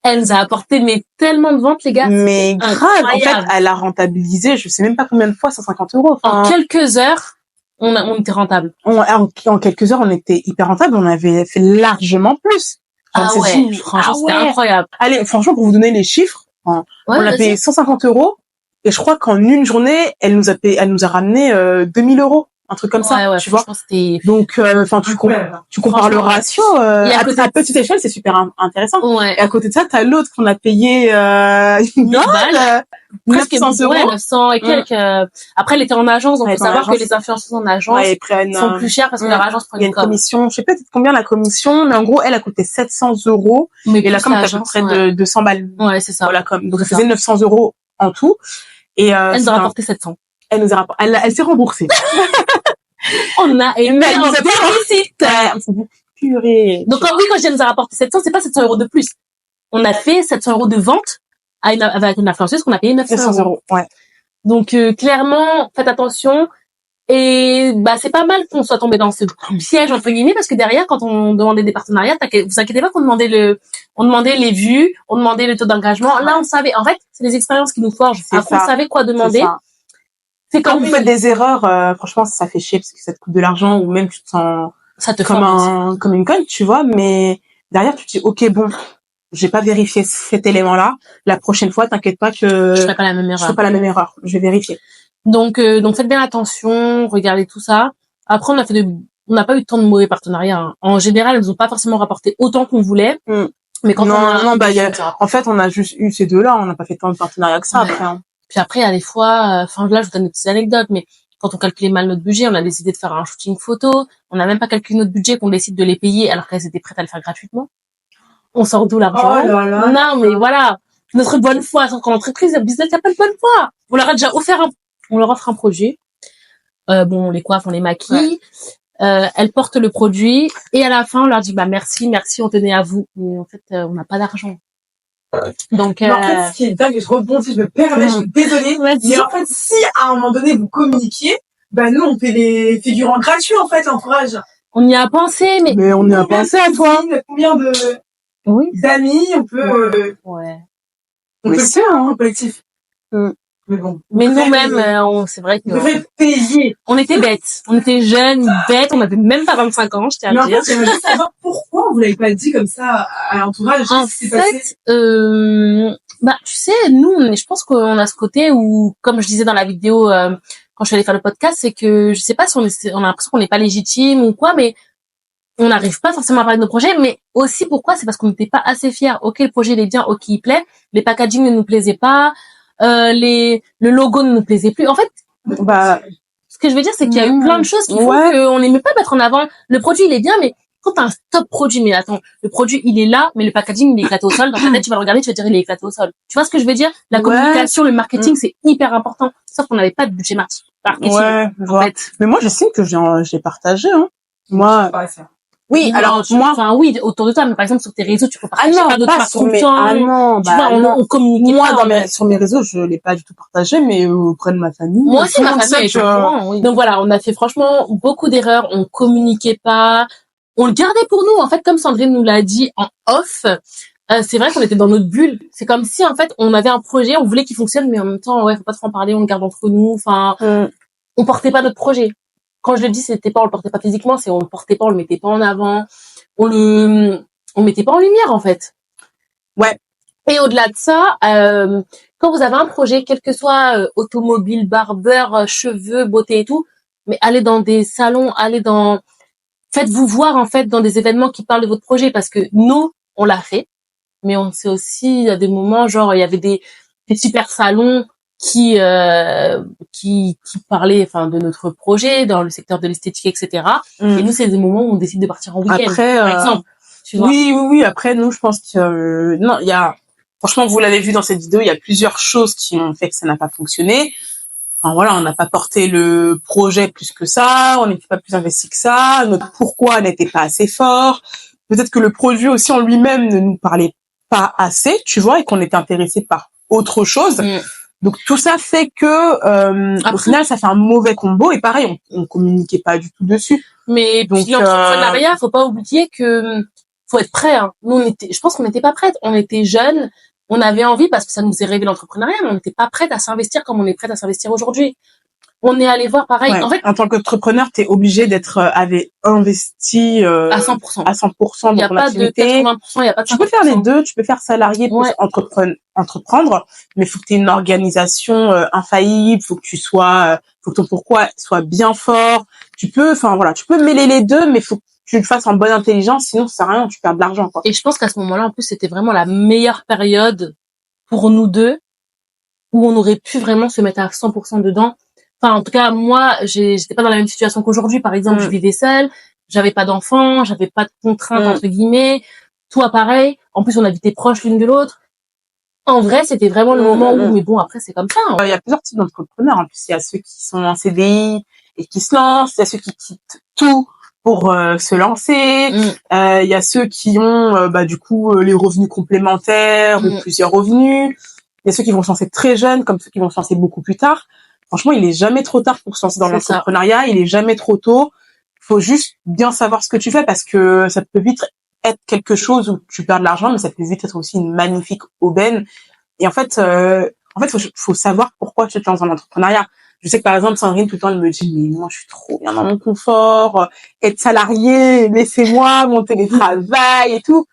Speaker 1: Elle nous a apporté, mais tellement de ventes, les gars.
Speaker 2: Mais grave, en fait, elle a rentabilisé, je sais même pas combien de fois, 150 €.
Speaker 1: En quelques heures, on était rentable.
Speaker 2: En quelques heures, on était hyper rentable, on avait fait largement plus.
Speaker 1: Franchement, c'était incroyable.
Speaker 2: Allez, franchement, pour vous donner les chiffres, on a payé 150 €, et je crois qu'en une journée, elle nous a ramené 2000 €. Un truc comme ça, tu vois. Donc, tu compares le ratio, à petite échelle, c'est super intéressant.
Speaker 1: Ouais.
Speaker 2: Et à côté de ça, t'as l'autre qu'on a payé, 900 €.
Speaker 1: 900 et quelques. Après, elle était en agence, donc faut savoir que les influenceuses en agence sont plus chères parce que leur agence prend
Speaker 2: une commission. Je sais pas combien la commission, mais en gros, elle a coûté 700 €. Et la com, t'as près de 200 balles.
Speaker 1: Ouais, c'est ça.
Speaker 2: Pour la com. Donc, ça faisait 900 € en tout. Et,
Speaker 1: elle nous a rapporté 700.
Speaker 2: Elle s'est remboursée.
Speaker 1: On a aimé en félicite.
Speaker 2: Purée.
Speaker 1: Donc, oui, quand je nous a rapporté 700, c'est pas 700 € de plus. On a fait 700 € de vente avec une influenceuse qu'on a payé 900 €.
Speaker 2: Ouais.
Speaker 1: Donc, clairement, faites attention. Et, c'est pas mal qu'on soit tombé dans ce piège, entre guillemets, parce que derrière, quand on demandait des partenariats, vous inquiétez pas qu'on demandait les vues, on demandait le taux d'engagement. Là, on savait. En fait, c'est les expériences qui nous forgent. Après, on savait quoi demander.
Speaker 2: C'est quand vous faites des erreurs, franchement, ça fait chier parce que ça te coûte de l'argent ou même tu te sens comme une conne, tu vois, mais derrière, tu te dis, OK, bon, j'ai pas vérifié cet élément-là. La prochaine fois, t'inquiète pas que
Speaker 1: je ferai pas la même erreur.
Speaker 2: Je vais vérifier.
Speaker 1: Donc faites bien attention, regardez tout ça. Après, on n'a pas eu tant de mauvais partenariats, hein. En général, elles nous ont pas forcément rapporté autant qu'on voulait. Mais quand
Speaker 2: en fait, on a juste eu ces deux-là, on n'a pas fait tant de partenariats que ça après, hein.
Speaker 1: Puis après, il y a des fois, là, je vous donne des petites anecdotes, mais quand on calculait mal notre budget, on a décidé de faire un shooting photo. On n'a même pas calculé notre budget, qu'on décide de les payer alors qu'elles étaient prêtes à le faire gratuitement. On sort d'où l'argent?
Speaker 3: Oh là là.
Speaker 1: Non, mais voilà. Notre bonne foi, quand l'entreprise, le business, il n'y a pas de bonne foi. On leur a déjà on leur offre un produit. On les coiffe, on les maquille. Elles portent le produit. Et à la fin, on leur dit, merci, on tenait à vous. Mais en fait, on n'a pas d'argent. Donc,
Speaker 3: en fait, ce qui est dingue, je rebondis, je me permets, je suis désolée. Mais en fait, si à un moment donné vous communiquiez, nous on fait les figurants gratuits en fait, l'entourage.
Speaker 1: On y a pensé, mais
Speaker 2: on y a pensé à toi.
Speaker 3: Combien d'amis on peut
Speaker 1: on
Speaker 3: peut le faire en collectif. Mais bon.
Speaker 1: Mais nous-mêmes, c'est vrai que
Speaker 3: on devrait payer.
Speaker 1: On était bêtes. On était jeunes, bêtes. On avait même pas 25 ans, je tiens à dire.
Speaker 3: Mais en fait, j'aimerais juste savoir pourquoi vous l'avez pas dit comme ça à l'entourage.
Speaker 1: En fait, tu sais, nous, je pense qu'on a ce côté où, comme je disais dans la vidéo, quand je suis allée faire le podcast, c'est que je sais pas si on a l'impression qu'on n'est pas légitime ou quoi, mais on n'arrive pas forcément à parler de nos projets, mais aussi pourquoi? C'est parce qu'on n'était pas assez fiers. Ok, le projet il est bien, ok, il plaît. Les packaging ne nous plaisaient pas. Le logo ne nous plaisait plus. En fait, ce que je veux dire, c'est qu'il y a eu plein de choses qui font qu'on n'aimait pas mettre en avant. Le produit, il est bien, mais quand t'as un top produit, mais attends, le produit, il est là, mais le packaging, il est éclaté au sol. Dans ta tête, tu vas le regarder, tu vas dire, il est éclaté au sol. Tu vois ce que je veux dire? La communication, le marketing, c'est hyper important. Sauf qu'on n'avait pas de budget marketing.
Speaker 2: En fait. Mais moi, j'estime que j'ai partagé, hein. Moi, oui, alors
Speaker 1: oui, autour de toi, mais par exemple sur tes réseaux, tu peux partager
Speaker 2: pas sur mes
Speaker 1: on communique
Speaker 2: pas. Sur mes réseaux, je l'ai pas du tout partagé, mais auprès de ma famille.
Speaker 1: Moi aussi, ma famille est au courant, oui. Donc voilà, on a fait franchement beaucoup d'erreurs, on communiquait pas, on le gardait pour nous. En fait, comme Sandrine nous l'a dit en off, c'est vrai qu'on était dans notre bulle. C'est comme si en fait on avait un projet, on voulait qu'il fonctionne, mais en même temps, faut pas trop en parler, on le garde entre nous. Enfin, on portait pas notre projet. Quand je le dis, c'était pas, on le portait pas physiquement, c'est on le portait pas, on le mettait pas en avant, on mettait pas en lumière, en fait.
Speaker 2: Ouais.
Speaker 1: Et au-delà de ça, quand vous avez un projet, quel que soit automobile, barbeur, cheveux, beauté et tout, mais allez dans des salons, faites-vous voir, en fait, dans des événements qui parlent de votre projet, parce que nous, on l'a fait, mais on sait aussi, à des moments, genre, il y avait des super salons qui parlait de notre projet dans le secteur de l'esthétique, etc. Et nous, c'est des moments où on décide de partir en week-end,
Speaker 2: après,
Speaker 1: par exemple. Tu vois.
Speaker 2: Oui. Après, nous, je pense que non, il y a franchement, vous l'avez vu dans cette vidéo, il y a plusieurs choses qui ont fait que ça n'a pas fonctionné. Enfin voilà, on n'a pas porté le projet plus que ça, on n'était pas plus investi que ça, notre pourquoi n'était pas assez fort. Peut-être que le produit aussi en lui-même ne nous parlait pas assez, tu vois, et qu'on était intéressé par autre chose. Donc tout ça fait que au final ça fait un mauvais combo et pareil on communiquait pas du tout dessus.
Speaker 1: Mais donc l'entrepreneuriat, faut pas oublier que faut être prêt. Hein. Nous je pense qu'on n'était pas prêtes. On était jeunes, on avait envie parce que ça nous est rêvé l'entrepreneuriat, mais on n'était pas prêtes à s'investir comme on est prête à s'investir aujourd'hui. On est allé voir pareil.
Speaker 2: Ouais.
Speaker 1: En fait,
Speaker 2: en tant qu'entrepreneur, t'es obligé d'être investi
Speaker 1: à 100%.
Speaker 2: À 100% dans ton activité.
Speaker 1: Il y a pas de 80%, il y a pas de 50%.
Speaker 2: Tu peux faire les deux, tu peux faire salarié plus entreprendre, mais faut que tu aies une organisation infaillible, faut que tu sois faut que ton pourquoi soit bien fort. Tu peux mêler les deux, mais faut que tu le fasses en bonne intelligence, sinon ça sert à rien, tu perds de l'argent quoi.
Speaker 1: Et je pense qu'à ce moment-là en plus, c'était vraiment la meilleure période pour nous deux où on aurait pu vraiment se mettre à 100% dedans. Enfin, en tout cas, moi, j'étais pas dans la même situation qu'aujourd'hui. Par exemple, je vivais seule, j'avais pas d'enfants, j'avais pas de contraintes, entre guillemets. Toi, pareil. En plus, on habitait proches l'une de l'autre. En vrai, c'était vraiment le moment où, mais bon, après, c'est comme ça. Hein.
Speaker 2: Il y a plusieurs types d'entrepreneurs. En plus, il y a ceux qui sont en CDI et qui se lancent. Il y a ceux qui quittent tout pour se lancer. Il y a ceux qui ont, du coup, les revenus complémentaires ou plusieurs revenus. Il y a ceux qui vont se lancer très jeunes, comme ceux qui vont se lancer beaucoup plus tard. Franchement, il est jamais trop tard pour se lancer dans l'entrepreneuriat. Il est jamais trop tôt. Il faut juste bien savoir ce que tu fais parce que ça peut vite être quelque chose où tu perds de l'argent, mais ça peut vite être aussi une magnifique aubaine. Et en fait, faut savoir pourquoi tu te lances dans l'entrepreneuriat. Je sais que par exemple, Sandrine, tout le temps, elle me dit, mais moi, je suis trop bien dans mon confort, être salarié, laissez-moi mon télétravail et tout.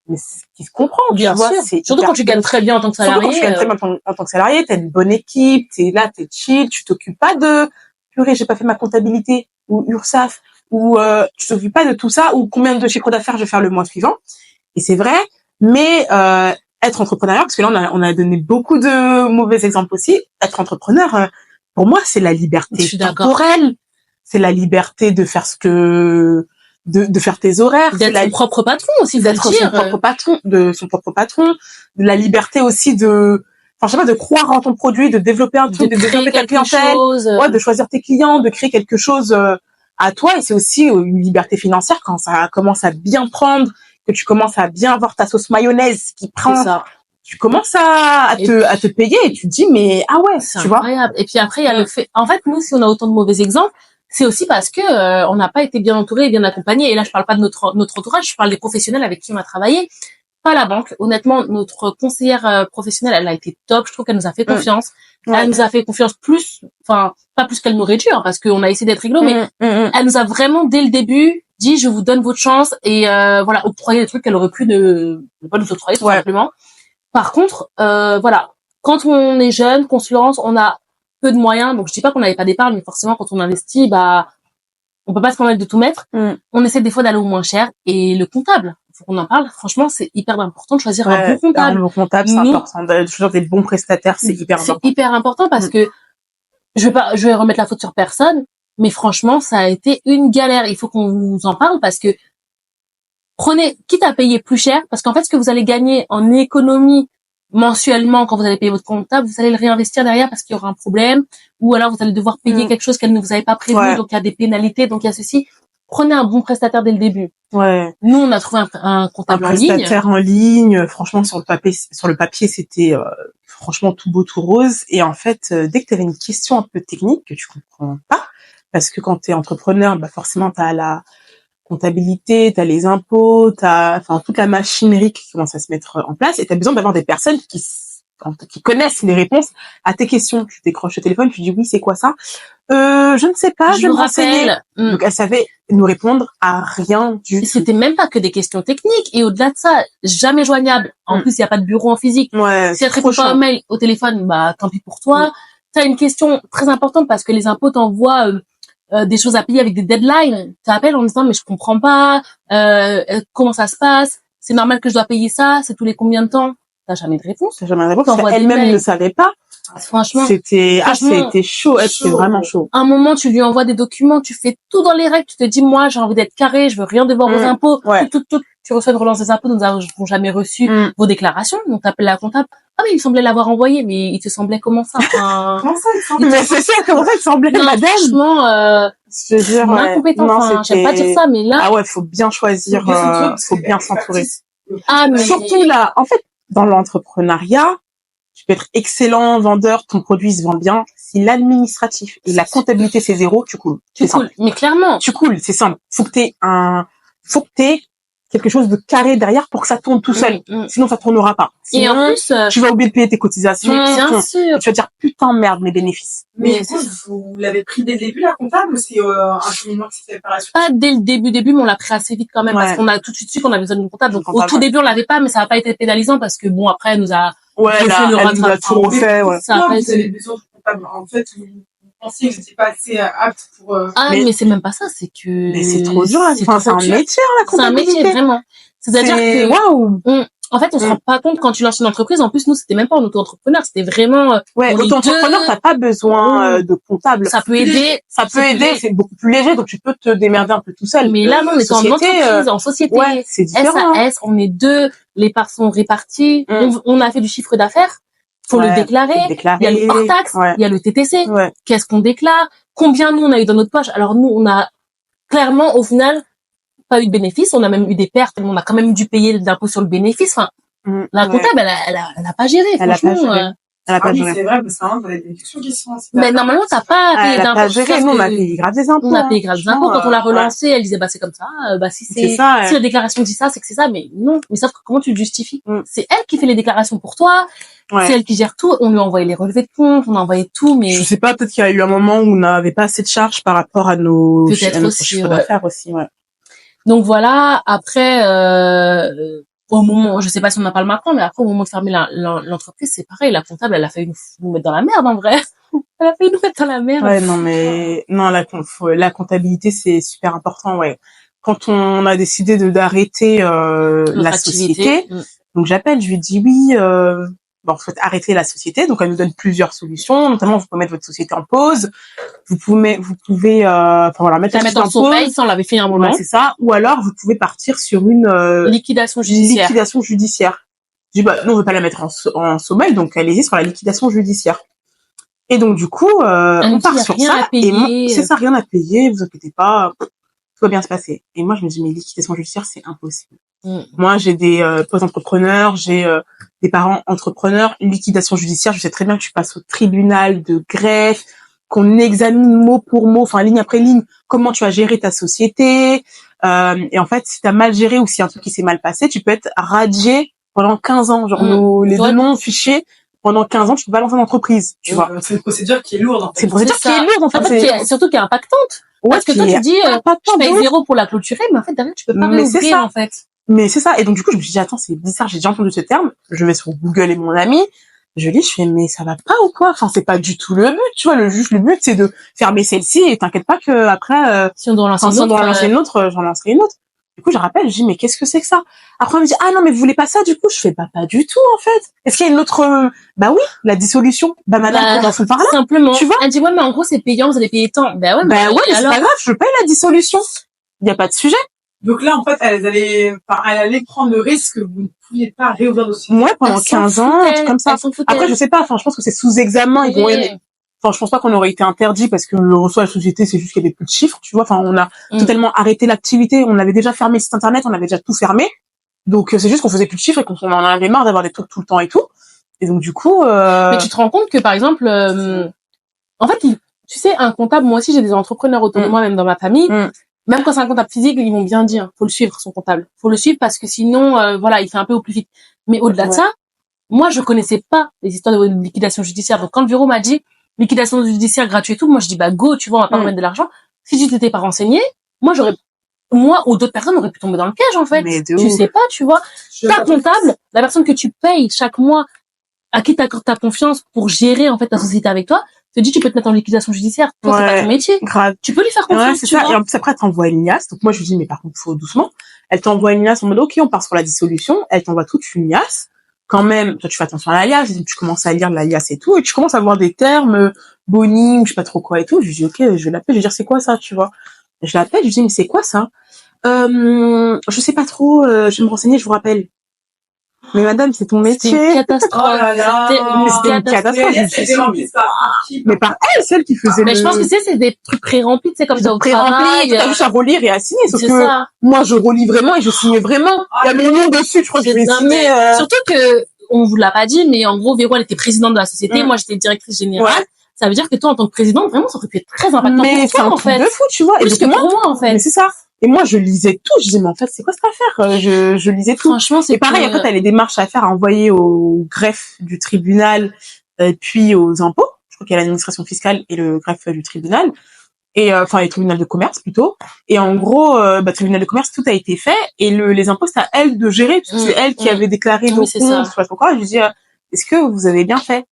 Speaker 2: Mais c'est ce qui se comprend,
Speaker 1: bien sûr. Surtout quand tu gagnes très bien en tant que salarié.
Speaker 2: Surtout quand tu gagnes très bien en tant que salarié, t'as une bonne équipe, t'es là, t'es chill, tu t'occupes pas de purée, j'ai pas fait ma comptabilité ou URSSAF ou tu t'occupes pas de tout ça ou combien de chiffre d'affaires je vais faire le mois suivant. Et c'est vrai, mais être entrepreneur, parce que là on a donné beaucoup de mauvais exemples aussi. Être entrepreneur, pour moi, c'est la liberté temporelle, c'est la liberté de faire de faire tes horaires,
Speaker 1: d'être son propre patron aussi,
Speaker 2: d'être son propre patron, de la liberté aussi de croire en ton produit, de développer un truc, de développer ta clientèle, de choisir tes clients, de créer quelque chose à toi. Et c'est aussi une liberté financière quand ça commence à bien prendre, que tu commences à bien avoir ta sauce mayonnaise qui prend. Tu commences à te payer et tu te dis mais ah ouais,
Speaker 1: c'est incroyable. Et puis après il y a le fait, en fait nous si on a autant de mauvais exemples, c'est aussi parce que on n'a pas été bien entouré et bien accompagné. Et là je parle pas de notre entourage, je parle des professionnels avec qui on a travaillé. Pas la banque. Honnêtement, notre conseillère professionnelle, elle a été top. Je trouve qu'elle nous a fait confiance. Elle nous a fait confiance pas plus qu'elle n'aurait dû, hein, parce qu'on a essayé d'être réglo, mais elle nous a vraiment dès le début dit je vous donne votre chance et octroyer des trucs qu'elle aurait pu ne pas nous octroyer tout simplement. Par contre, quand on est jeune, qu'on se lance, on a peu de moyens. Donc je dis pas qu'on n'avait pas d'épargne, mais forcément quand on investit, on peut pas se permettre de tout mettre. On essaie des fois d'aller au moins cher. Et le comptable, faut qu'on en parle. Franchement, c'est hyper important de choisir un bon comptable.
Speaker 2: Un bon comptable, c'est important. De choisir des bons prestataires, c'est hyper important.
Speaker 1: C'est hyper important parce que je vais remettre la faute sur personne, mais franchement, ça a été une galère. Il faut qu'on vous en parle parce que quitte à payer plus cher, parce qu'en fait, ce que vous allez gagner en économie mensuellement quand vous allez payer votre comptable, vous allez le réinvestir derrière parce qu'il y aura un problème, ou alors vous allez devoir payer quelque chose qu'elle ne vous avait pas prévu, donc il y a des pénalités, donc il y a ceci. Prenez un bon prestataire dès le début. Nous, on a trouvé un comptable en ligne.
Speaker 2: Un prestataire en ligne, franchement, sur le papier, c'était franchement tout beau, tout rose. Et en fait, dès que tu avais une question un peu technique que tu comprends pas, parce que quand tu es entrepreneur, forcément, tu as la comptabilité, t'as les impôts, toute la machinerie qui commence à se mettre en place et t'as besoin d'avoir des personnes qui connaissent les réponses à tes questions. Tu décroches le téléphone, tu dis oui, c'est quoi ça? Je ne sais pas, je me renseigne. Donc elle savait nous répondre à rien du tout.
Speaker 1: C'était même pas que des questions techniques et au-delà de ça, jamais joignable. En plus, il y a pas de bureau en physique. Si elle te répond pas un mail au téléphone, tant pis pour toi. T'as une question très importante parce que les impôts t'envoient des choses à payer avec des deadlines. Tu appelles en disant mais je comprends pas, comment ça se passe, c'est normal que je dois payer ça, c'est tous les combien de temps? T'as jamais de réponse.
Speaker 2: Elle-même ne savait pas.
Speaker 1: Franchement,
Speaker 2: c'était chaud, c'était vraiment chaud.
Speaker 1: Un moment, tu lui envoies des documents, tu fais tout dans les règles, tu te dis moi j'ai envie d'être carré, je veux rien devoir aux impôts, tout. Tu reçois une relance des impôts, nous n'avons jamais reçu vos déclarations, donc t'appelles la comptable. Ah mais il semblait l'avoir envoyé, mais il te semblait comment ça?
Speaker 2: Comment ça il semblait? Mais c'est ça, comment ça il semblait madame?
Speaker 1: Franchement,
Speaker 2: je te jure,
Speaker 1: incompétent. J'aime pas dire ça, mais là.
Speaker 2: Ah ouais, faut bien choisir, faut bien s'entourer.
Speaker 1: Ah mais
Speaker 2: surtout là, en fait, dans l'entrepreneuriat, tu peux être excellent vendeur, ton produit se vend bien. Si l'administratif et la comptabilité c'est zéro, tu coules.
Speaker 1: Tu coules. Mais clairement.
Speaker 2: Tu coules, c'est simple. Faut que t'aies quelque chose de carré derrière pour que ça tourne tout seul. Sinon, ça tournera pas. Sinon,
Speaker 1: et en plus,
Speaker 2: tu vas oublier de payer tes cotisations.
Speaker 1: Bien sûr.
Speaker 2: Tu vas dire, putain, merde, mes bénéfices.
Speaker 3: Mais vous l'avez pris dès le début, la comptable, ou c'est un cheminement qui s'est fait par la suite?
Speaker 1: Pas dès le début, mais on l'a pris assez vite quand même, parce qu'on a tout de suite su qu'on avait besoin d'une comptable. Donc, au tout début, on l'avait pas, mais ça n'a pas été pénalisant parce que bon, après, elle nous a
Speaker 2: elle nous a tout refait,
Speaker 3: Ça vous avez besoin de comptable. En fait, vous pensiez que vous n'étiez pas assez apte pour...
Speaker 1: mais c'est même pas ça, c'est que...
Speaker 2: Mais c'est trop dur, c'est un métier, la comptabilité.
Speaker 1: C'est un métier, vraiment. C'est-à-dire que...
Speaker 2: Waouh!
Speaker 1: En fait, on se rend pas compte quand tu lances une entreprise. En plus, nous, c'était même pas en auto-entrepreneur, c'était vraiment...
Speaker 2: auto-entrepreneur, t'as pas besoin de comptable.
Speaker 1: Ça peut aider.
Speaker 2: C'est beaucoup plus léger, donc tu peux te démerder un peu tout seul.
Speaker 1: Mais là, non, on est en entreprise, en société.
Speaker 2: Ouais, c'est différent.
Speaker 1: SAS, on est 2, les parts sont réparties, on a fait du chiffre d'affaires, faut le déclarer. Il y a le hors-taxe, il y a le TTC. Qu'est-ce qu'on déclare? Combien nous, on a eu dans notre poche? Alors nous, on a clairement, au final, pas eu de bénéfices, on a même eu des pertes, on a quand même dû payer l'impôt sur le bénéfice. Enfin, la comptable, elle a pas géré, franchement.
Speaker 2: Elle a pas géré.
Speaker 3: C'est vrai, parce que vous avez des questions qui sont...
Speaker 1: Mais normalement, t'as pas payé d'impôts.
Speaker 2: Elle a pas géré, nous, on a payé grave des impôts.
Speaker 1: On a payé grave des impôts. Quand on l'a relancé, elle disait, c'est comme ça, si la déclaration dit ça, c'est que c'est ça, mais non. Mais sauf que comment tu le justifies? C'est elle qui fait les déclarations pour toi. C'est elle qui gère tout. On lui a envoyé les relevés de compte, on a envoyé tout, mais...
Speaker 2: Je sais pas, peut-être qu'il y a eu un moment où on n'avait pas assez de charges par rapport à nos chiffres d'affaires aussi,
Speaker 1: Donc voilà, après, au moment, je sais pas si on en parle maintenant, mais après, au moment de fermer l'entreprise, c'est pareil, la comptable, elle a failli nous mettre dans la merde, en vrai. Elle a failli nous mettre dans la merde.
Speaker 2: Ouais, non, la comptabilité, c'est super important, Quand on a décidé d'arrêter, la société, donc j'appelle, je lui dis oui, vous souhaitez arrêter la société, donc elle nous donne plusieurs solutions, notamment vous pouvez mettre votre société en pause, vous pouvez mettre la
Speaker 1: en pause, ça on l'avait fait un moment.
Speaker 2: C'est ça, ou alors vous pouvez partir sur une
Speaker 1: liquidation judiciaire.
Speaker 2: Je dis nous on veut pas la mettre en sommeil, donc allez-y sur la liquidation judiciaire. Et donc du coup on part sur ça et c'est ça, rien à payer, vous inquiétez pas, tout va bien se passer. Et moi je me dis mais liquidation judiciaire c'est impossible. Moi j'ai des post-entrepreneurs, j'ai des parents entrepreneurs, liquidation judiciaire, je sais très bien que tu passes au tribunal de greffe, qu'on examine mot pour mot, enfin ligne après ligne, comment tu as géré ta société. Et en fait, si tu as mal géré ou si un truc qui s'est mal passé, tu peux être radié pendant 15 ans. Genre les deux noms fichés, pendant 15 ans, tu peux pas lancer une entreprise, tu vois.
Speaker 3: C'est une procédure qui est lourde, en fait.
Speaker 2: C'est une procédure qui est lourde, en fait.
Speaker 1: Surtout qui est impactante. Parce que toi, tu dis, je paye 0 pour la clôturer, mais en fait, derrière, tu peux pas réouvrir, en fait.
Speaker 2: Mais c'est ça. Et donc, du coup, je me suis dit, attends, c'est bizarre, j'ai déjà entendu ce terme. Je vais sur Google et mon ami. Je lis, je fais, mais ça va pas ou quoi? Enfin, c'est pas du tout le but, tu vois. Le but, c'est de fermer celle-ci et t'inquiète pas que après,
Speaker 1: si on doit lancer
Speaker 2: une autre, j'en lancerai une autre. Du coup, je rappelle, je dis, mais qu'est-ce que c'est que ça? Après, on me dit, ah non, mais vous voulez pas ça, du coup? Je fais, pas du tout, en fait. Est-ce qu'il y a une autre, oui, la dissolution. Madame, on en fout par là.
Speaker 1: Simplement.
Speaker 2: Tu vois?
Speaker 1: Elle dit, mais en gros, c'est payant, vous allez payer tant.
Speaker 2: Mais c'est pas grave, je paye la dissolution. Il y a pas de sujet.
Speaker 3: Donc là, en fait, elle allait prendre le risque que vous ne pouviez pas réouvrir le dossier.
Speaker 2: Ouais, pendant 15 ans, un truc comme ça. Après, je sais pas, je pense que c'est sous examen, ils vont aimer. Je pense pas qu'on aurait été interdit parce que soit la société, c'est juste qu'il y avait plus de chiffres, tu vois. On a totalement arrêté l'activité. On avait déjà fermé le site internet, on avait déjà tout fermé. Donc, c'est juste qu'on faisait plus de chiffres et qu'on en avait marre d'avoir des trucs tout le temps et tout. Et donc, du coup,
Speaker 1: Mais tu te rends compte que, par exemple, en fait, tu sais, un comptable, moi aussi, j'ai des entrepreneurs autour de moi, même dans ma famille. Même quand c'est un comptable physique, ils vont bien dire, faut le suivre, son comptable. Faut le suivre parce que sinon, il fait un peu au plus vite. Mais au-delà de ça, moi, je connaissais pas les histoires de liquidation judiciaire. Donc, quand le bureau m'a dit liquidation judiciaire gratuite et tout, moi, je dis, go, tu vois, on va pas remettre de l'argent. Si tu t'étais pas renseigné, moi ou d'autres personnes auraient pu tomber dans le piège, en fait. Tu sais pas, tu vois. Ta comptable, la personne que tu payes chaque mois, à qui t'accordes ta confiance pour gérer, en fait, ta société avec toi, te dit, tu peux te mettre en liquidation judiciaire. Toi, c'est pas ton métier.
Speaker 2: Grave.
Speaker 1: Tu peux lui faire confiance,
Speaker 2: c'est ça. Et en plus, après, elle t'envoie une liasse. Donc, moi, je lui dis, mais par contre, faut doucement. Elle t'envoie une liasse en mode, OK, on part sur la dissolution. Elle t'envoie toute une liasse. Quand même, toi, tu fais attention à la liasse. Tu commences à lire la liasse et tout. Et tu commences à voir des termes, boni, ou je sais pas trop quoi et tout. Je lui dis, OK, je vais l'appeler. Je vais dire, c'est quoi ça, tu vois? Je l'appelle. Je lui dis, mais c'est quoi ça? Je sais pas trop. Je vais me renseigner, je vous rappelle. Mais madame, c'est ton métier.
Speaker 1: C'est une catastrophe.
Speaker 3: Oh là là.
Speaker 2: C'était une catastrophe. Mais par elle, celle qui faisait
Speaker 1: je pense que c'est des trucs pré-remplis, tu sais, comme ça au
Speaker 2: travail. T'as juste à relire et à signer. Sauf que
Speaker 1: ça.
Speaker 2: moi, je relis vraiment et je signe vraiment. Il y a mon nom dessus, je crois que je vais signer.
Speaker 1: Surtout que on vous l'a pas dit, mais en gros, Véro, elle était présidente de la société. Moi, j'étais directrice générale. Ouais. Ça veut dire que toi, en tant que présidente, vraiment, ça aurait pu être très impactant
Speaker 2: mais
Speaker 1: pour toi, en fait.
Speaker 2: Mais c'est un truc de fou, tu vois.
Speaker 1: Plus que pour moi, en fait.
Speaker 2: Mais c'est ça. Et moi, je lisais tout. Je disais, mais en fait, c'est quoi cette affaire? Je lisais tout.
Speaker 1: Franchement, c'est
Speaker 2: pareil, après, t'as les démarches à faire, à envoyer au greffe du tribunal, puis aux impôts. Je crois qu'il y a l'administration fiscale et le greffe du tribunal. Et enfin les tribunaux de commerce plutôt, et en gros tribunal de commerce, tout a été fait, et les impôts, c'est à elle de gérer, parce que c'est elle qui avait déclaré nos comptes, je sais pas pourquoi. Je lui dis est-ce que vous avez bien fait?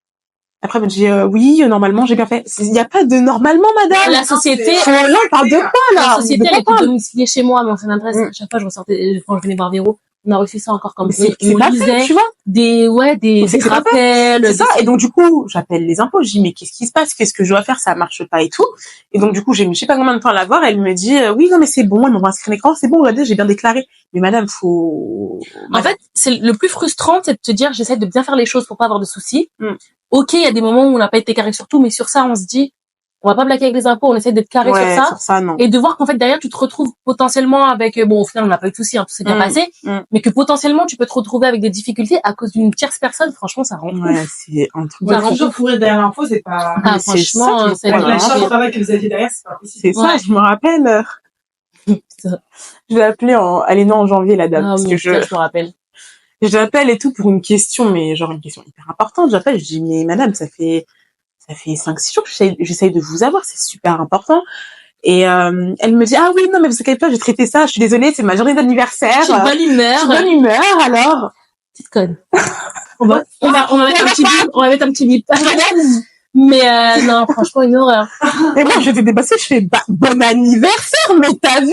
Speaker 2: Après elle me dit oui, normalement j'ai bien fait. Il y a pas de normalement, madame.
Speaker 1: La société,
Speaker 2: là on parle de quoi là?
Speaker 1: La société elle était domiciliée chez moi, mais on fait l'adresse. À chaque fois je ressortais quand je venais voir Véro, on a reçu ça encore comme
Speaker 2: c'est pas fait, tu vois,
Speaker 1: des rappels,
Speaker 2: c'est ça. Et donc du coup j'appelle les impôts, je dis mais qu'est-ce qui se passe, qu'est-ce que je dois faire, ça marche pas et tout. Et donc du coup j'ai mis je sais pas combien de temps à la voir, elle me dit oui non mais c'est bon, elle m'envoie un screen écran, c'est bon, regardez, j'ai bien déclaré. Mais madame,
Speaker 1: en fait c'est le plus frustrant, c'est de te dire j'essaie de bien faire les choses pour pas avoir de soucis. Ok, il y a des moments où on n'a pas été carré sur tout, mais sur ça on se dit on va pas blaguer avec les impôts, on essaie d'être carré sur ça
Speaker 2: non.
Speaker 1: Et de voir qu'en fait derrière tu te retrouves potentiellement avec au final on n'a pas eu de soucis, tout s'est bien passé, mais que potentiellement tu peux te retrouver avec des difficultés à cause d'une tierce personne. Franchement, ça rend
Speaker 2: ouf. C'est un truc.
Speaker 3: Toujours courir derrière l'info, c'est pas.
Speaker 1: Franchement,
Speaker 3: c'est la charge de travail que vous aviez derrière, c'est pas possible.
Speaker 2: C'est ça, je me rappelle. Je l'ai appelé elle est née en janvier, la dame.
Speaker 1: Parce que je me rappelle.
Speaker 2: Je l'appelle et tout pour une question, mais genre une question hyper importante. J'appelle, je dis mais madame, ça fait 5-6 jours que j'essaye de vous avoir, c'est super important. Et elle me dit ah oui non mais vous inquiétez pas, j'ai traité ça, je suis désolée, c'est ma journée d'anniversaire.
Speaker 1: Je suis de bonne humeur.
Speaker 2: Je suis de bonne humeur, alors.
Speaker 1: Petite conne. on va mettre un petit bip. Mais non, franchement une horreur.
Speaker 2: Et moi j'étais dépassée, je fais bon anniversaire, mais t'as vu.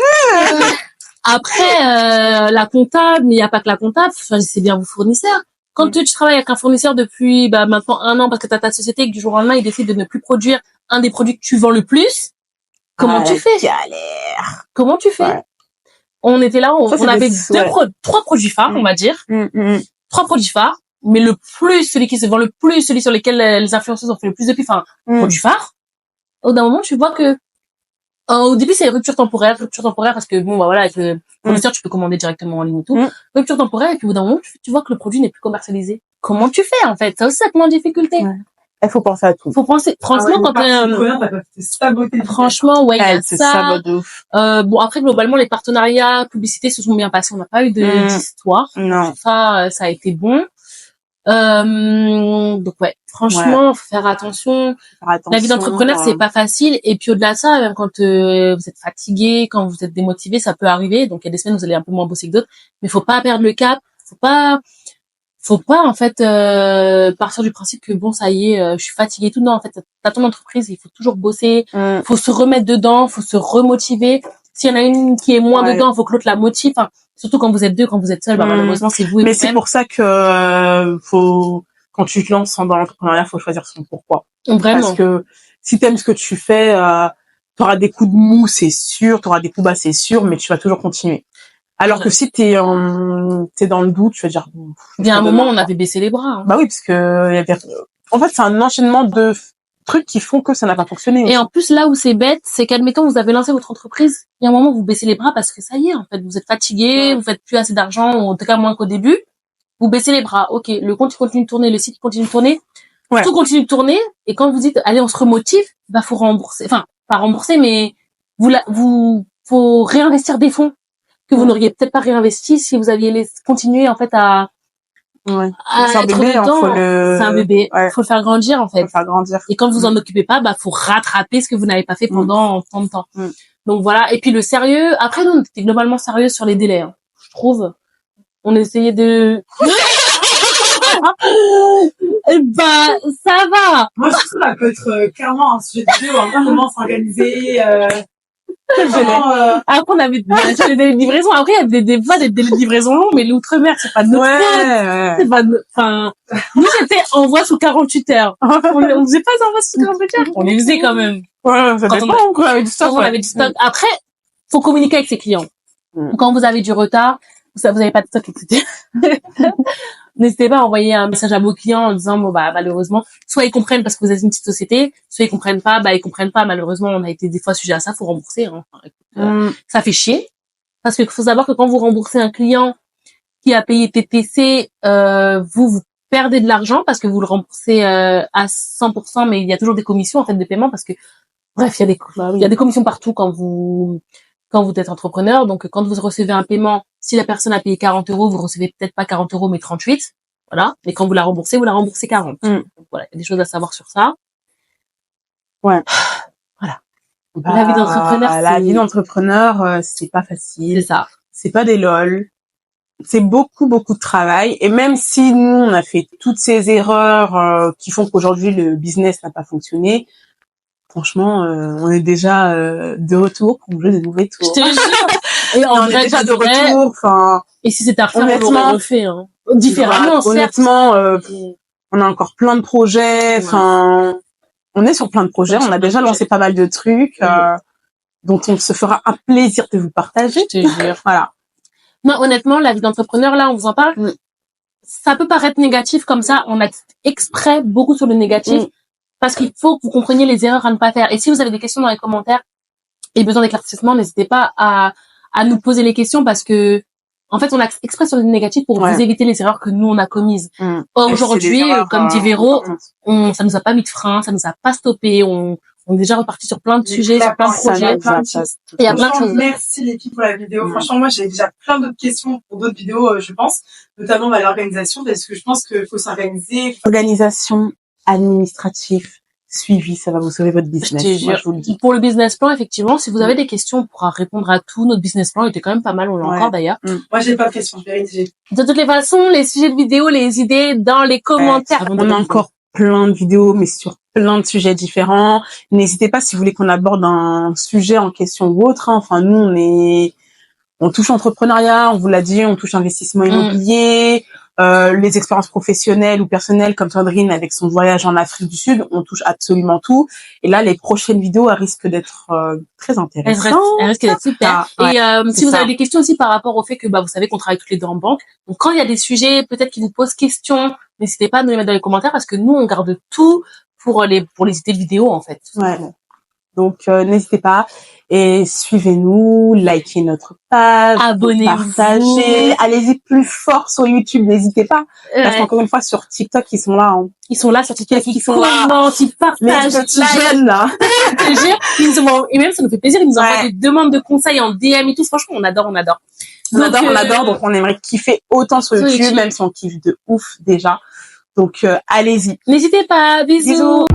Speaker 1: Après la comptable, mais il y a pas que la comptable, c'est bien vos fournisseurs. Quand tu travailles avec un fournisseur depuis maintenant 1 an parce que t'as ta société et que du jour au lendemain il décide de ne plus produire un des produits que tu vends le plus, comment tu fais?
Speaker 2: Galère.
Speaker 1: Comment tu fais? On était là, on avait trois produits phares, on va dire. 3 produits phares, mais celui qui se vend le plus, celui sur lequel les influenceuses ont fait le plus de pubs, produit phare. Au d'un moment, tu vois que au début, c'est rupture temporaire parce que bon, voilà, avec le fournisseur, tu peux commander directement en ligne et tout. Rupture temporaire, et puis au bout d'un moment, tu vois que le produit n'est plus commercialisé. Comment tu fais, en fait? Ça aussi, ça te met en difficulté.
Speaker 2: Il faut penser à tout.
Speaker 1: Faut penser, franchement, franchement, ouais, il y a ça. Bon, après, globalement, les partenariats, publicités se sont bien passés. On n'a pas eu d'histoire.
Speaker 2: Non.
Speaker 1: Ça a été bon. Donc ouais, franchement, faut faire attention. La vie d'entrepreneur, c'est pas facile. Et puis au-delà de ça, même quand vous êtes fatigué, quand vous êtes démotivé, ça peut arriver. Donc il y a des semaines où vous allez un peu moins bosser que d'autres, mais faut pas perdre le cap. Faut pas en fait partir du principe que bon, ça y est, je suis fatiguée tout. Non, en fait, t'as ton entreprise, il faut toujours bosser. Faut se remettre dedans, faut se remotiver. S'il y en a une qui est moins dedans, faut que l'autre la motive. Enfin, surtout quand vous êtes deux, quand vous êtes seul, malheureusement, c'est vous et
Speaker 2: mais c'est pour ça que quand tu te lances dans l'entrepreneuriat, faut choisir son pourquoi.
Speaker 1: Vraiment.
Speaker 2: Parce que si t'aimes ce que tu fais, t'auras des coups de mou, c'est sûr, t'auras des coups bas, c'est sûr, mais tu vas toujours continuer. Alors que si t'es dans le doute, tu vas dire.
Speaker 1: Il y a un moment, on avait baissé les bras.
Speaker 2: Bah oui, parce que en fait, c'est un enchaînement de trucs qui font que ça n'a pas fonctionné.
Speaker 1: Et en plus, là où c'est bête, c'est qu'admettons, vous avez lancé votre entreprise, il y a un moment, vous baissez les bras parce que ça y est, en fait, vous êtes fatigué, vous faites plus assez d'argent, ou en tout cas moins qu'au début. Vous baissez les bras. Ok, le compte continue de tourner, le site continue de tourner, tout continue de tourner. Et quand vous dites, allez, on se remotive, faut rembourser. Enfin, pas rembourser, mais faut réinvestir des fonds que vous n'auriez peut-être pas réinvesti si vous aviez continué en fait à
Speaker 2: c'est un bébé,
Speaker 1: c'est un bébé. Faut le faire grandir en fait.
Speaker 2: Faut le faire grandir.
Speaker 1: Et quand vous en occupez pas, faut rattraper ce que vous n'avez pas fait pendant tant de temps. Donc voilà. Et puis le sérieux. Après, nous, on était globalement sérieux sur les délais. Je trouve. On essayait de. Ça va.
Speaker 3: Moi, je trouve que ça peut être clairement un sujet de vidéo, comment s'organiser.
Speaker 1: Après, on avait des délais de livraison. Après, il y a des délais de livraison longs, mais l'outre-mer, c'est pas de notre faute. C'est pas enfin, nous, c'était envoi sous 48 heures. On faisait pas envoi sous 48 heures. On les faisait quand même.
Speaker 2: Ouais, ça dépend, quoi, avec du stock.
Speaker 1: On avait du stock. Après, faut communiquer avec ses clients. Quand vous avez du retard, vous avez pas de stock, etc. N'hésitez pas à envoyer un message à vos clients en disant malheureusement, soit ils comprennent parce que vous êtes une petite société, soit ils comprennent pas, malheureusement, on a été des fois sujet à ça, faut rembourser, ça fait chier. Parce que faut savoir que quand vous remboursez un client qui a payé TTC, vous perdez de l'argent parce que vous le remboursez à 100%, mais il y a toujours des commissions en fait de paiement parce que bref, il y a des commissions partout quand vous êtes entrepreneur. Donc quand vous recevez un paiement, si la personne a payé 40 €, vous recevez peut-être pas 40 € mais 38. Voilà. Mais quand vous la remboursez 40. Donc, voilà, il y a des choses à savoir sur ça.
Speaker 2: Ouais.
Speaker 1: Voilà.
Speaker 2: La vie d'entrepreneur, c'est pas facile.
Speaker 1: C'est ça.
Speaker 2: C'est pas des lol. C'est beaucoup de travail. Et même si nous, on a fait toutes ces erreurs qui font qu'aujourd'hui, le business n'a pas fonctionné, franchement, on est déjà de retour pour jouer des mauvais tours.
Speaker 1: Je te jure. Et
Speaker 2: on est déjà de retour. Enfin,
Speaker 1: et si c'était à refaire, on l'aurait refait. Hein. Différemment,
Speaker 2: honnêtement, on a encore plein de projets. Enfin, on est sur plein de projets. On a déjà lancé pas mal de trucs dont on se fera un plaisir de vous partager.
Speaker 1: Je te jure.
Speaker 2: Voilà.
Speaker 1: Non, honnêtement, la vie d'entrepreneur, là, on vous en parle. Ça peut paraître négatif comme ça. On a exprès beaucoup sur le négatif parce qu'il faut que vous compreniez les erreurs à ne pas faire. Et si vous avez des questions dans les commentaires et besoin d'éclaircissement, n'hésitez pas à nous poser les questions parce que, en fait, on a exprès sur le négatif pour vous éviter les erreurs que nous, on a commises. Aujourd'hui, comme dit Véro, ça nous a pas mis de frein, ça nous a pas stoppé, on est déjà reparti sur plein de sujets, sur plein de projets.
Speaker 3: Il y a plein de choses. Merci l'équipe pour la vidéo. Franchement, moi, j'ai déjà plein d'autres questions pour d'autres vidéos, je pense. Notamment, l'organisation, parce que je pense qu'il faut s'organiser.
Speaker 2: Organisation, administratif, suivi, ça va vous sauver votre business. Moi, je vous le dis.
Speaker 1: Pour le business plan, effectivement, si vous avez des questions, on pourra répondre à tout. Notre business plan était quand même pas mal, on l'a encore d'ailleurs.
Speaker 3: Moi, j'ai pas de questions, je vais rédiger.
Speaker 1: De toutes les façons, les sujets de vidéo, les idées dans les commentaires.
Speaker 2: On a encore plein de vidéos, mais sur plein de sujets différents. N'hésitez pas si vous voulez qu'on aborde un sujet en question ou autre. Enfin, nous, on touche entrepreneuriat, on vous l'a dit, on touche investissement immobilier, les expériences professionnelles ou personnelles comme Sandrine avec son voyage en Afrique du Sud, on touche absolument tout. Et là, les prochaines vidéos risquent d'être très intéressantes.
Speaker 1: Elles risquent d'être super. Et si vous avez des questions aussi par rapport au fait que vous savez qu'on travaille toutes les deux en banque, donc quand il y a des sujets peut-être qui vous posent question, n'hésitez pas à nous les mettre dans les commentaires parce que nous, on garde tout pour les idées de vidéo en fait.
Speaker 2: Ouais. Donc n'hésitez pas et suivez-nous, likez notre page,
Speaker 1: abonnez-vous,
Speaker 2: partagez, allez-y plus fort sur YouTube, n'hésitez pas. Parce qu'encore une fois sur TikTok ils sont là.
Speaker 1: Ils sont là sur TikTok, ils commentent, ils partagent,
Speaker 2: les petits jeunes là.
Speaker 1: Je te jure, et même ça nous fait plaisir, ils nous envoient des demandes de conseils en DM et tout. Franchement, on adore.
Speaker 2: On adore, donc on aimerait kiffer autant sur YouTube, même si on kiffe de ouf déjà. Donc allez-y.
Speaker 1: N'hésitez pas, bisous.